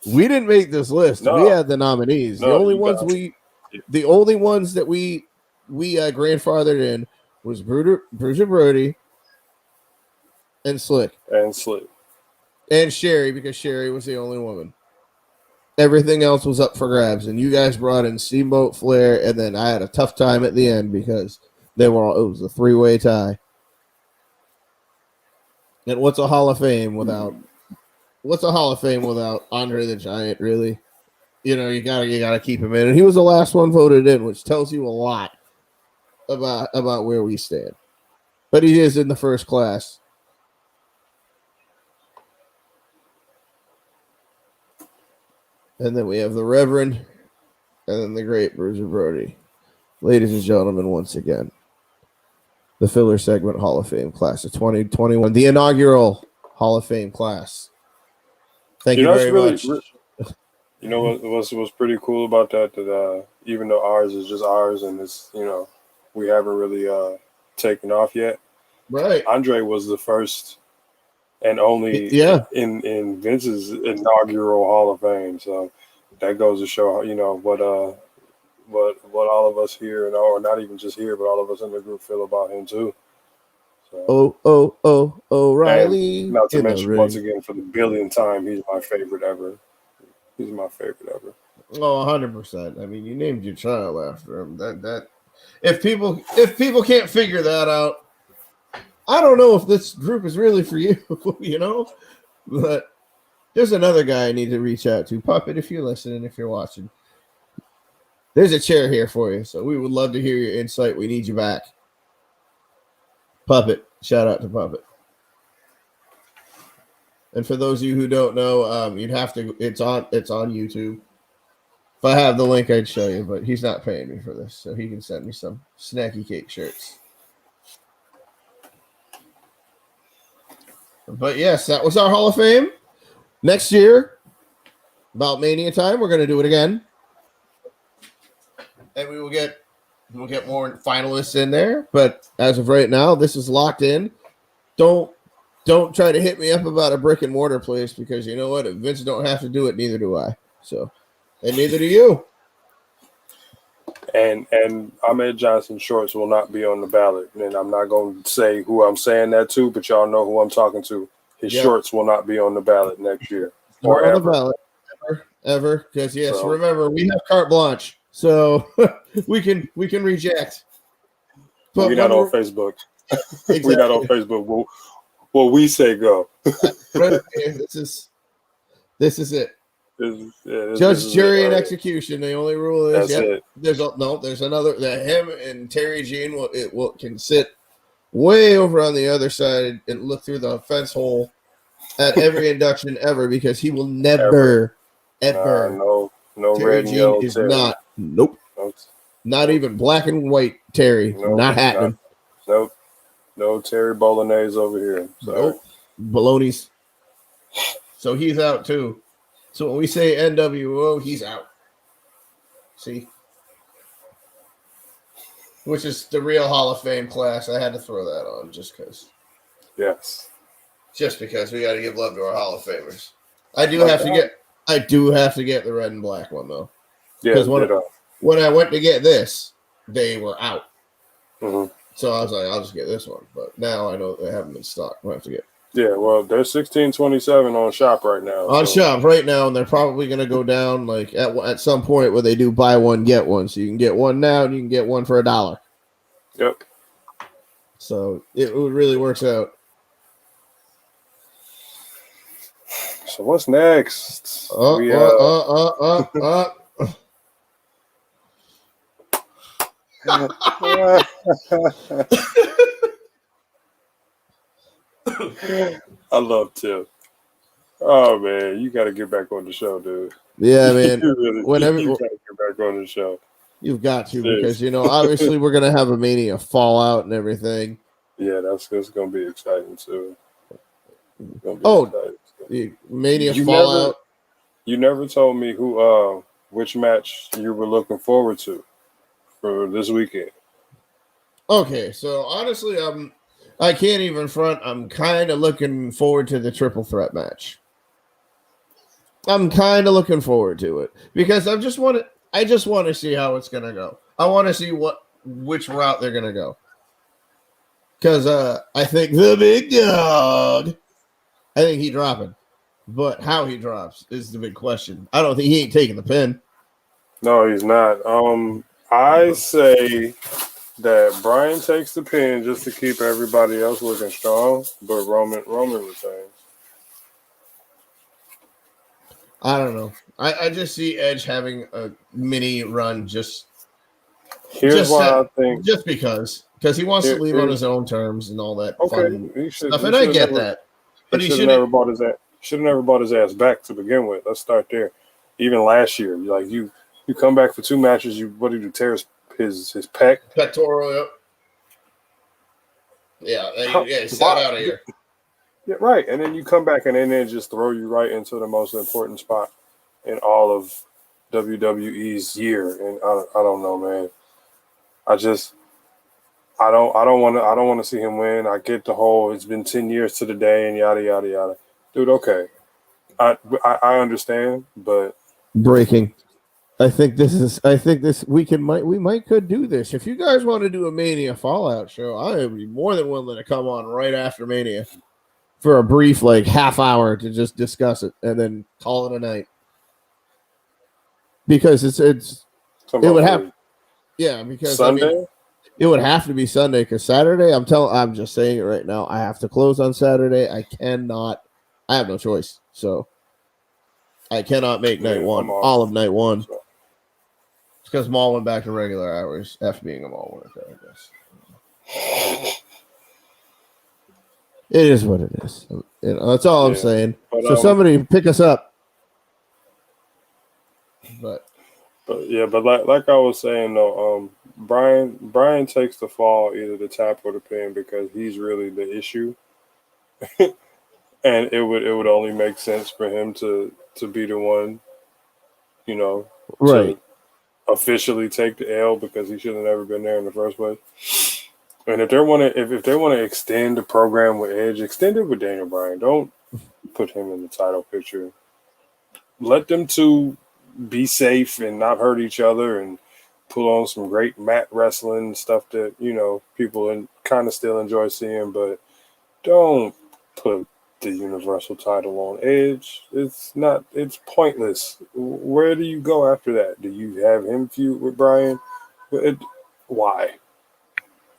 We didn't make this list. No. We had the nominees. No, the only you ones got it. the only ones that we grandfathered in was Bruiser Brody and Slick And Slick. and Sherry, because Sherry was the only woman. Everything else was up for grabs, and you guys brought in Steamboat, Flair, and then I had a tough time at the end because it was a 3-way tie. And what's a Hall of Fame without Andre the Giant, really? You gotta keep him in. And he was the last one voted in, which tells you a lot about where we stand. But he is in the first class. And then we have the Reverend, and then the great Bruiser Brody. Ladies and gentlemen, once again, the filler segment Hall of Fame class of 2021, the inaugural Hall of Fame class. Thank you very much. You know what was pretty cool about that? That even though ours is just ours, and it's we haven't really taken off yet. Right. Andre was the first and only in Vince's inaugural Hall of Fame. So that goes to show what all of us here, or not even just here, but all of us in the group feel about him too. So, O'Reilly. And not to mention, once again, for the billionth time, he's my favorite ever. He's my favorite ever. Oh, 100%. I mean, you named your child after him. That if people can't figure that out, I don't know if this group is really for you, But there's another guy I need to reach out to. Puppet, if you're listening, if you're watching. There's a chair here for you, so we would love to hear your insight. We need you back. Puppet. Shout out to Puppet. And for those of you who don't know, you'd have to. It's on YouTube. If I have the link, I'd show you, but he's not paying me for this, so he can send me some snacky cake shirts. But yes, that was our Hall of Fame. Next year, about Mania time, we're going to do it again, and we'll get more finalists in there. But as of right now, this is locked in. Don't try to hit me up about a brick and mortar place, because you know what? If Vince don't have to do it, neither do I. So, and neither do you. And Ahmed Johnson shorts will not be on the ballot. And I'm not going to say who I'm saying that to, but y'all know who I'm talking to. His shorts will not be on the ballot next year. Or on ever. The ballot. Ever. Because, yes, remember, we have carte blanche. So we can reject. But we're not on Facebook. Exactly. We're not on Facebook. Well, we say go. This is it. Judge, jury, and execution. The only rule is there's another. Him and Terry Jean can sit way over on the other side and look through the fence hole at every induction ever, because he will never ever. No Terry red and Jean yellow. is Terry. not. Nope. Not even black and white Terry. Not happening. Nope. No Terry Bolognese over here. Nope. Baloney's. So he's out too. So when we say NWO, he's out. See? Which is the real Hall of Fame class. I had to throw that on just because. Yes. Just because we got to give love to our Hall of Famers. I do have to get the red and black one though. Yeah. Because when I went to get this, they were out. Mm-hmm. So I was like, I'll just get this one. But now I know they haven't been stocked. I have to get. Yeah, well, they're $16.27 on Shop right now. On Shop right now, and they're probably going to go down like at some point where they do buy one get one. So you can get one now, and you can get one for $1. Yep. So it really works out. So what's next? I love Tim. Oh man, you got to get back on the show, dude. Yeah, man. You got to get back on the show. You've got to, because obviously we're gonna have a Mania fallout and everything. Yeah, that's going to be exciting too. Mania fallout. You never told me which match you were looking forward to for this weekend. Okay, so honestly, I can't even front. I'm kind of looking forward to the triple threat match. I'm kind of looking forward to it because I just want to see how it's gonna go. I want to see which route they're gonna go. Because I think the big dog, I think he dropping, but how he drops is the big question. I don't think he ain't taking the pin. No, he's not. I say that Brian takes the pin just to keep everybody else looking strong, but Roman retains. I don't know. I just see Edge having a mini run just because he wants to leave on his own terms and all that fun stuff, and I get that. But he should have never bought his ass back to begin with. Let's start there. Even last year, like you come back for 2 matches. What did you tear his pectoral? Yep. Yeah, he's out of here. Yeah, right. And then you come back and then just throw you right into the most important spot in all of WWE's year. And I don't know, man. I don't want to see him win. I get the whole it's been 10 years to the day and yada yada yada. Dude, okay. I understand, but breaking. I think we might could do this. If you guys want to do a Mania Fallout show, I would be more than willing to come on right after Mania for a brief half hour to just discuss it and then call it a night. Because it would have, because Sunday. It would have to be Sunday because Saturday, I'm just saying it right now. I have to close on Saturday. I have no choice. So I cannot make night one, all of night one. It's because Maul went back to regular hours after being a Maul worker, I guess. It is what it is. That's all I'm saying. But, so somebody pick us up. But like I was saying though, Brian takes the fall, either the tap or the pin, because he's really the issue. And it would only make sense for him to be the one, right, to officially take the L, because he should have never been there in the first place. And if they want to extend the program with Edge, extend it with Daniel Bryan. Don't put him in the title picture. Let them two be safe and not hurt each other, and pull on some great mat wrestling stuff that people kind of still enjoy seeing. But don't put the Universal title on Edge. It's pointless. Where do you go after that? Do you have him feud with Bryan? Why?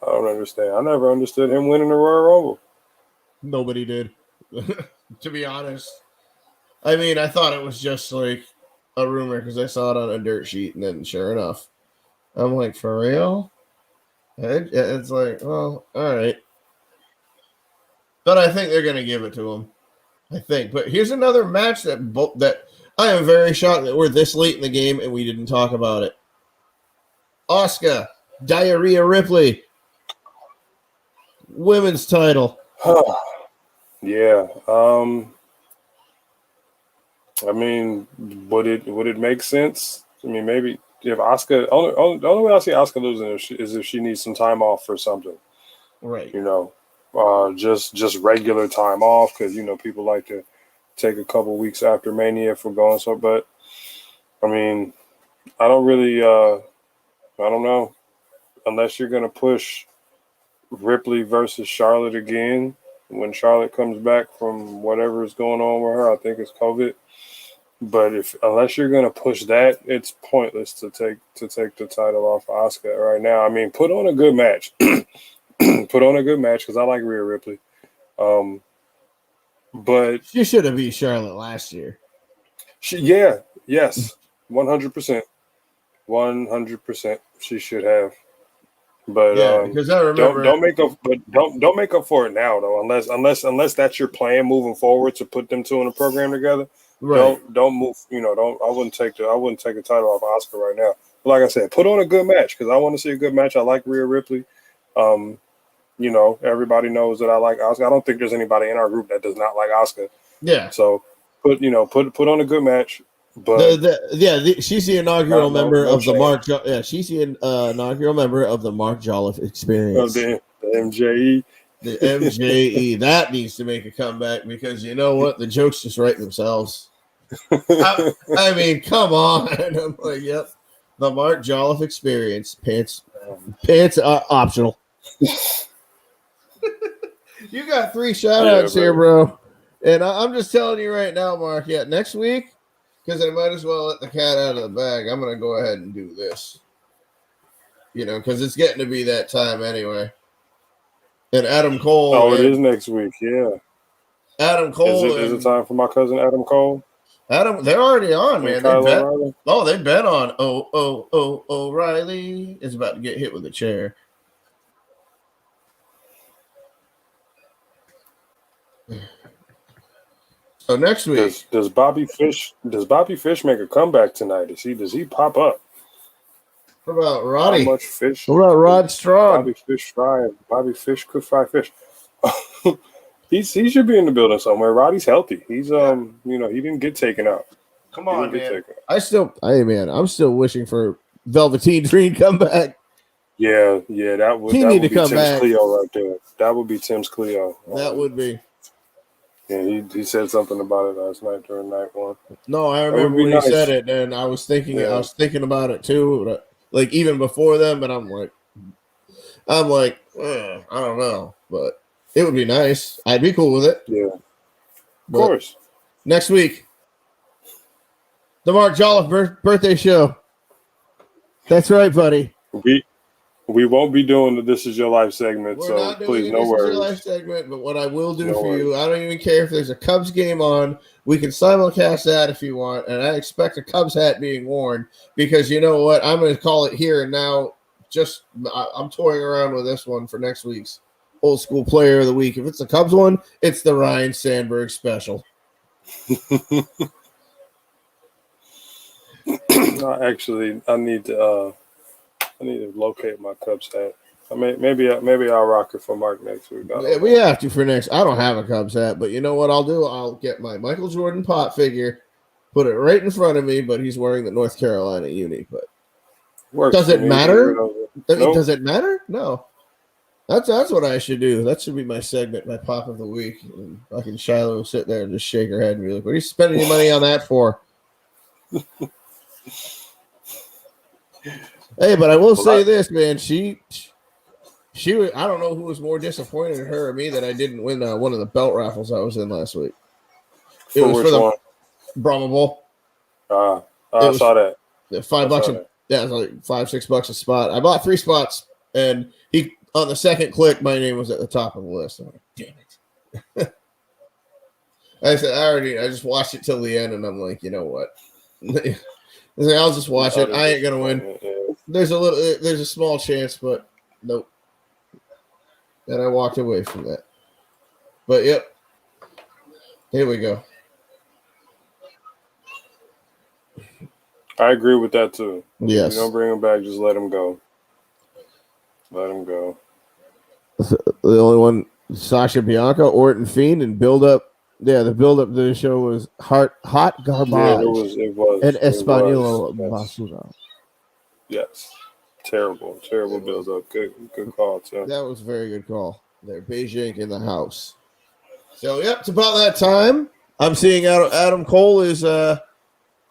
I don't understand. I never understood him winning the Royal Rumble. Nobody did, to be honest. I mean, I thought it was just like a rumor because I saw it on a dirt sheet, and then sure enough, I'm like, for real? It's like, well, all right. But I think they're going to give it to him. I think. But here's another match that I am very shocked that we're this late in the game and we didn't talk about it. Asuka, Diarrhea Ripley, women's title. Yeah. I mean, would it make sense? I mean, maybe if Asuka, the only way I see Asuka losing is if she needs some time off for something. Right. Just regular time off, because people like to take a couple weeks after Mania for going. So, but I mean, I don't really, I don't know, unless you're gonna push Ripley versus Charlotte again when Charlotte comes back from whatever is going on with her. I think it's COVID. But unless you're gonna push that, it's pointless to take the title off of Asuka right now. I mean, put on a good match. Put on a good match, because I like Rhea Ripley. But she should have beat Charlotte last year. Yes, 100%. 100% she should have. But Yeah, because I remember don't make up, but don't make up for it now though, unless that's your plan moving forward to put them two in a program together. right. Don't move. Don't. I wouldn't take the title off Oscar right now. But like I said, put on a good match because I want to see a good match. I like Rhea Ripley. Everybody knows that I like Oscar. I don't think there's anybody in our group that does not like Oscar. Yeah. So put on a good match. But she's the inaugural member no of the change. Mark. Yeah, she's the inaugural member of the Mark Jolliffe Experience. The MJE. The MJE that needs to make a comeback because you know what? The jokes just write themselves. I mean, come on. I'm like, yep. The Mark Jolliffe Experience. Pants are optional. You got 3 shout-outs here, bro. And I'm just telling you right now, Mark, next week, because I might as well let the cat out of the bag, I'm going to go ahead and do this. Because it's getting to be that time anyway. And Adam Cole. Oh, it is next week, yeah. Adam Cole. Is it time for my cousin Adam Cole? They're already on, man. They've been on. O'Reilly is about to get hit with a chair. So next week, does Bobby Fish make a comeback tonight? Does he pop up? What about Roddy? How much fish? What about Rod Strong? Bobby Fish could fry fish. He should be in the building somewhere. Roddy's healthy. He's he didn't get taken out. Come on, man. I'm still wishing for Velveteen Dream comeback. Yeah, that would be Tim's Cleo right there. That would be Tim's Cleo. That would be. Yeah, he said something about it last night during night one. No, I remember when he said it, and I was thinking about it too, like even before then. But I'm like, I don't know, but it would be nice. I'd be cool with it. Yeah, of course. Next week, the Mark Jolliffe birthday show. That's right, buddy. We won't be doing the This Is Your Life segment, so please, no worries. This Is Your Life segment, but what I will do for you, I don't even care if there's a Cubs game on. We can simulcast that if you want, and I expect a Cubs hat being worn because you know what? I'm going to call it here and now. I'm toying around with this one for next week's Old School Player of the Week. If it's a Cubs one, it's the Ryan Sandberg special. Actually, I need to locate my Cubs hat. Maybe I'll rock it for Mark next week. We have to for next. I don't have a Cubs hat, but you know what I'll do? I'll get my Michael Jordan pot figure, put it right in front of me, but he's wearing the North Carolina uni. But does it matter? Does it matter? No. That's what I should do. That should be my segment, my pop of the week. And fucking Shiloh will sit there and just shake her head and be like, "What are you spending your money on that for?" Hey, but I will say this, man. She was, I don't know who was more disappointed in her or me that I didn't win one of the belt raffles I was in last week. It was for the Brahma Bowl. I saw that. $5. Yeah, it was like $5-6 a spot. I bought 3 spots, and on the second click, my name was at the top of the list. I'm like, damn it. I said, I just watched it till the end, and I'm like, you know what? I'll just watch it. I ain't gonna win. There's a small chance, but nope. And I walked away from that. But yep, here we go. I agree with that too. Yes. If you don't bring him back, just let him go. Let him go. The only one, Sasha Bianca, Orton Fiend, and build up. Yeah, the build up to the show was hot garbage. Yeah, it was. And Espanol basura. Yes. Terrible build up. Good call, too. That was a very good call. There, Beijing in the house. So, yep, it's about that time. I'm seeing Adam Cole is on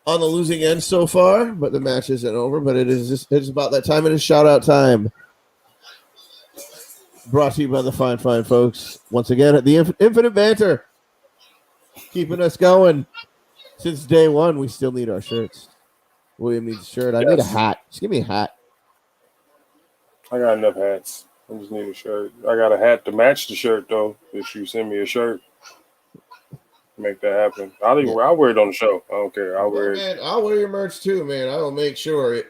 the losing end so far, but the match isn't over. But it's about that time. It is shout out time. Brought to you by the fine folks. Once again, at the Infinite Banter. Keeping us going. Since day one, we still need our shirts. William needs a shirt. I need a hat. Just give me a hat. I got enough hats. I just need a shirt. I got a hat to match the shirt, though. If you send me a shirt, make that happen. I'll wear it on the show. I don't care. I'll wear it. Man, I'll wear your merch too, man. I will make sure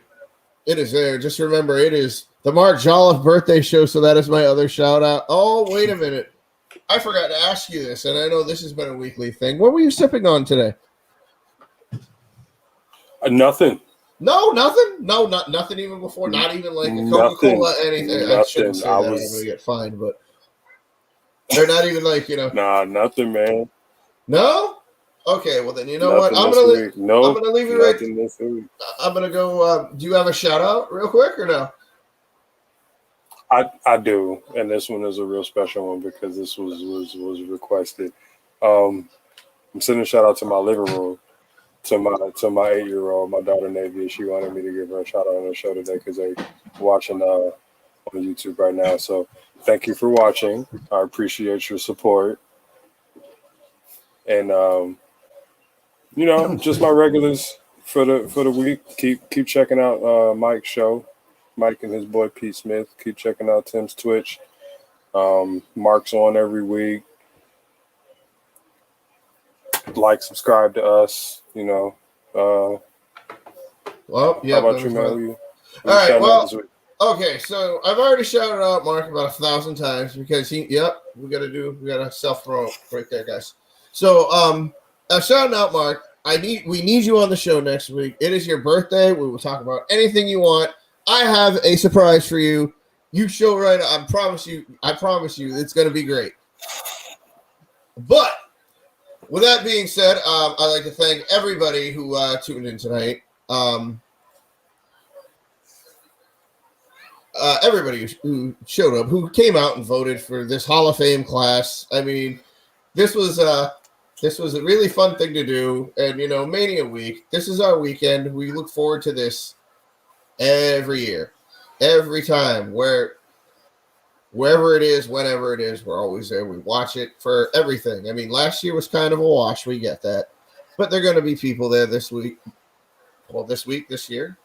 It is there. Just remember, it is the Mark Jolliffe birthday show, so that is my other shout out. Oh, wait a minute. I forgot to ask you this, and I know this has been a weekly thing. What were you sipping on today? Nothing. No, nothing. No, nothing even before. Not even like a Coca-Cola, anything. Nothing. I shouldn't say that. I'm going to get fined, but they're not even like, Nah, nothing, man. No? Okay, well then you know nothing what? I'm gonna leave you right. I'm gonna go. Do you have a shout out real quick or no? I do, and this one is a real special one because this was requested. I'm sending a shout out to my living room, to my 8-year-old, my daughter Navy. She wanted me to give her a shout out on the show today because they're watching on YouTube right now. So thank you for watching. I appreciate your support, and just my regulars for the week. Keep checking out Mike's show. Mike and his boy Pete Smith. Keep checking out Tim's Twitch. Mark's on every week. Like, subscribe to us. Well, yeah. How about you, man? All right. Well, okay. So I've already shouted out Mark about 1,000 times because we got a self promo right there, guys. So shouting out Mark. We need you on the show next week. It is your birthday. We will talk about anything you want. I have a surprise for you. You show right. I promise you, it's going to be great. But with that being said, I'd like to thank everybody who tuned in tonight. Everybody who showed up, who came out and voted for this Hall of Fame class. I mean, this was a really fun thing to do. And, Mania week, this is our weekend. We look forward to this every year, every time, wherever it is, whenever it is, we're always there. We watch it for everything. I mean, last year was kind of a wash. We get that. But there are going to be people there this week. Well, this year.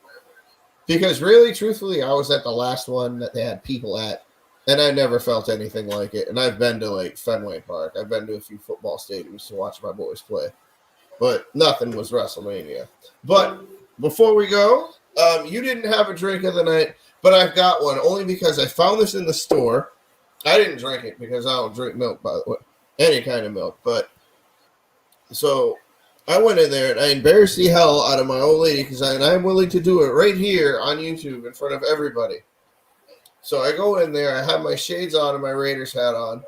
Because really, truthfully, I was at the last one that they had people at, and I never felt anything like it. And I've been to, like, Fenway Park. I've been to a few football stadiums to watch my boys play. But nothing was WrestleMania. But before we go, you didn't have a drink of the night, but I've got one only because I found this in the store. I didn't drink it because I don't drink milk, by the way, any kind of milk. But so I went in there and I embarrassed the hell out of my old lady because I'm willing to do it right here on YouTube in front of everybody. So I go in there, I have my shades on and my Raiders hat on,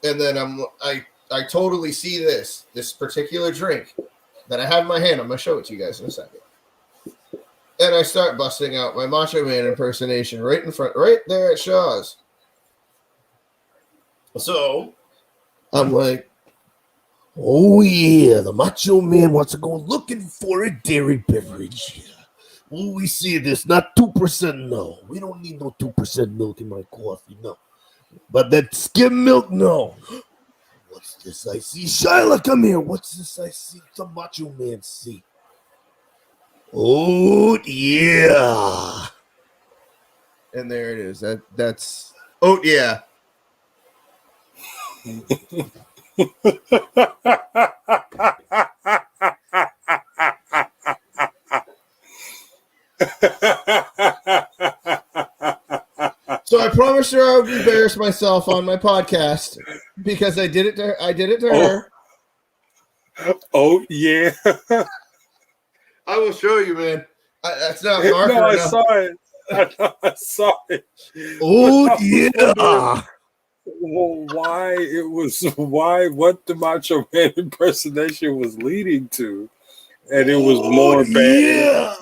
and then I totally see this particular drink that I have in my hand. I'm gonna show it to you guys in a second. And I start busting out my Macho Man impersonation right in front, right there at Shaw's. So I'm like, oh yeah, the Macho Man wants to go looking for a dairy beverage. Oh, we see this, not 2%, no. We don't need no 2% milk in my coffee, no. But that skim milk, no. What's this I see? Shyla, come here. What's this I see? The Macho Man see. Oh yeah, and there it is. That's oh yeah. So I promised her I would embarrass myself on my podcast because I did it to her. Oh yeah. I will show you, man. That's not marker. No, I saw it. Oh yeah. What the Macho Man impersonation was leading to, and it was more bad. Yeah.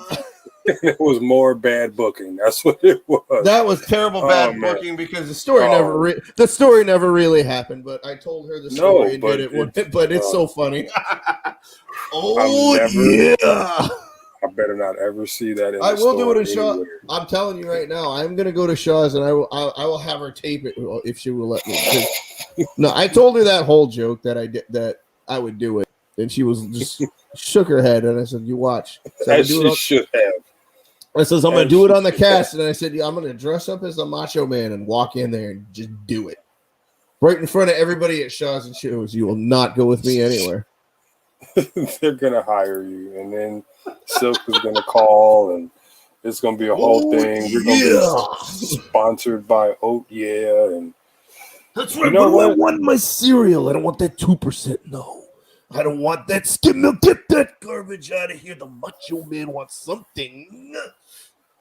It was more bad booking. That's what it was. That was terrible bad booking because the story never really happened. But I told her the story and did it. But it's so funny. Yeah. I better not ever see that. I will do it in Shaw. I'm telling you right now. I'm going to go to Shaw's and I will have her tape it if she will let me. No, I told her that whole joke that I would do it, and she was just shook her head. And I said, "You watch." So should have. I says, I'm going to do it on the cast. And I said, I'm going to dress up as the Macho Man and walk in there and just do it. Right in front of everybody at Shaw's and Shows. You will not go with me anywhere. They're going to hire you. And then Silk is going to call. And It's gonna be a whole thing. We're gonna be sponsored by Oat Yeah, and that's right. But I want my cereal. I don't want that 2%. No, I don't want that skim milk. Get that garbage out of here. The Macho Man wants something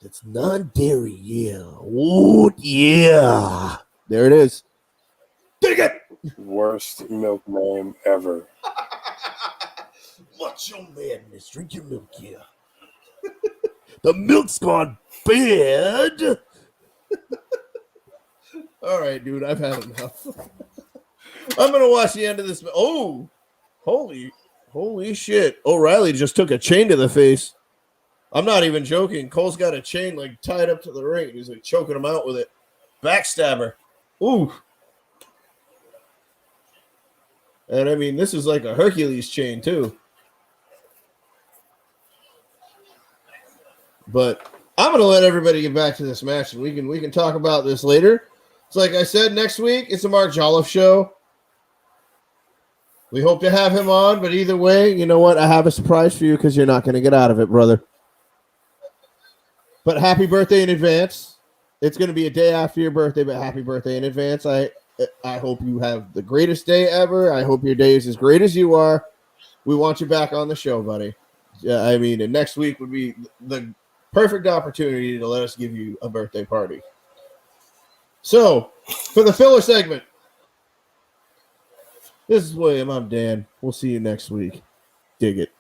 that's non-dairy. Yeah. Oh yeah. There it is. Dig it. Worst milk name ever. Macho Man, miss, drink your milk here. The milk's gone bad. All right, dude, I've had enough. I'm gonna watch the end of this. Oh, holy shit! O'Reilly just took a chain to the face. I'm not even joking. Cole's got a chain like tied up to the ring. He's like choking him out with it. Backstabber. Ooh. And I mean, this is like a Hercules chain too. But I'm gonna let everybody get back to this match, and we can talk about this later. So, like I said, next week it's a Mark Jolliffe show. We hope to have him on, but either way, you know what? I have a surprise for you because you're not gonna get out of it, brother. But happy birthday in advance. It's gonna be a day after your birthday, but happy birthday in advance. I hope you have the greatest day ever. I hope your day is as great as you are. We want you back on the show, buddy. Yeah, I mean, and next week would be the perfect opportunity to let us give you a birthday party. So, for the filler segment, this is William. I'm Dan. We'll see you next week. Dig it.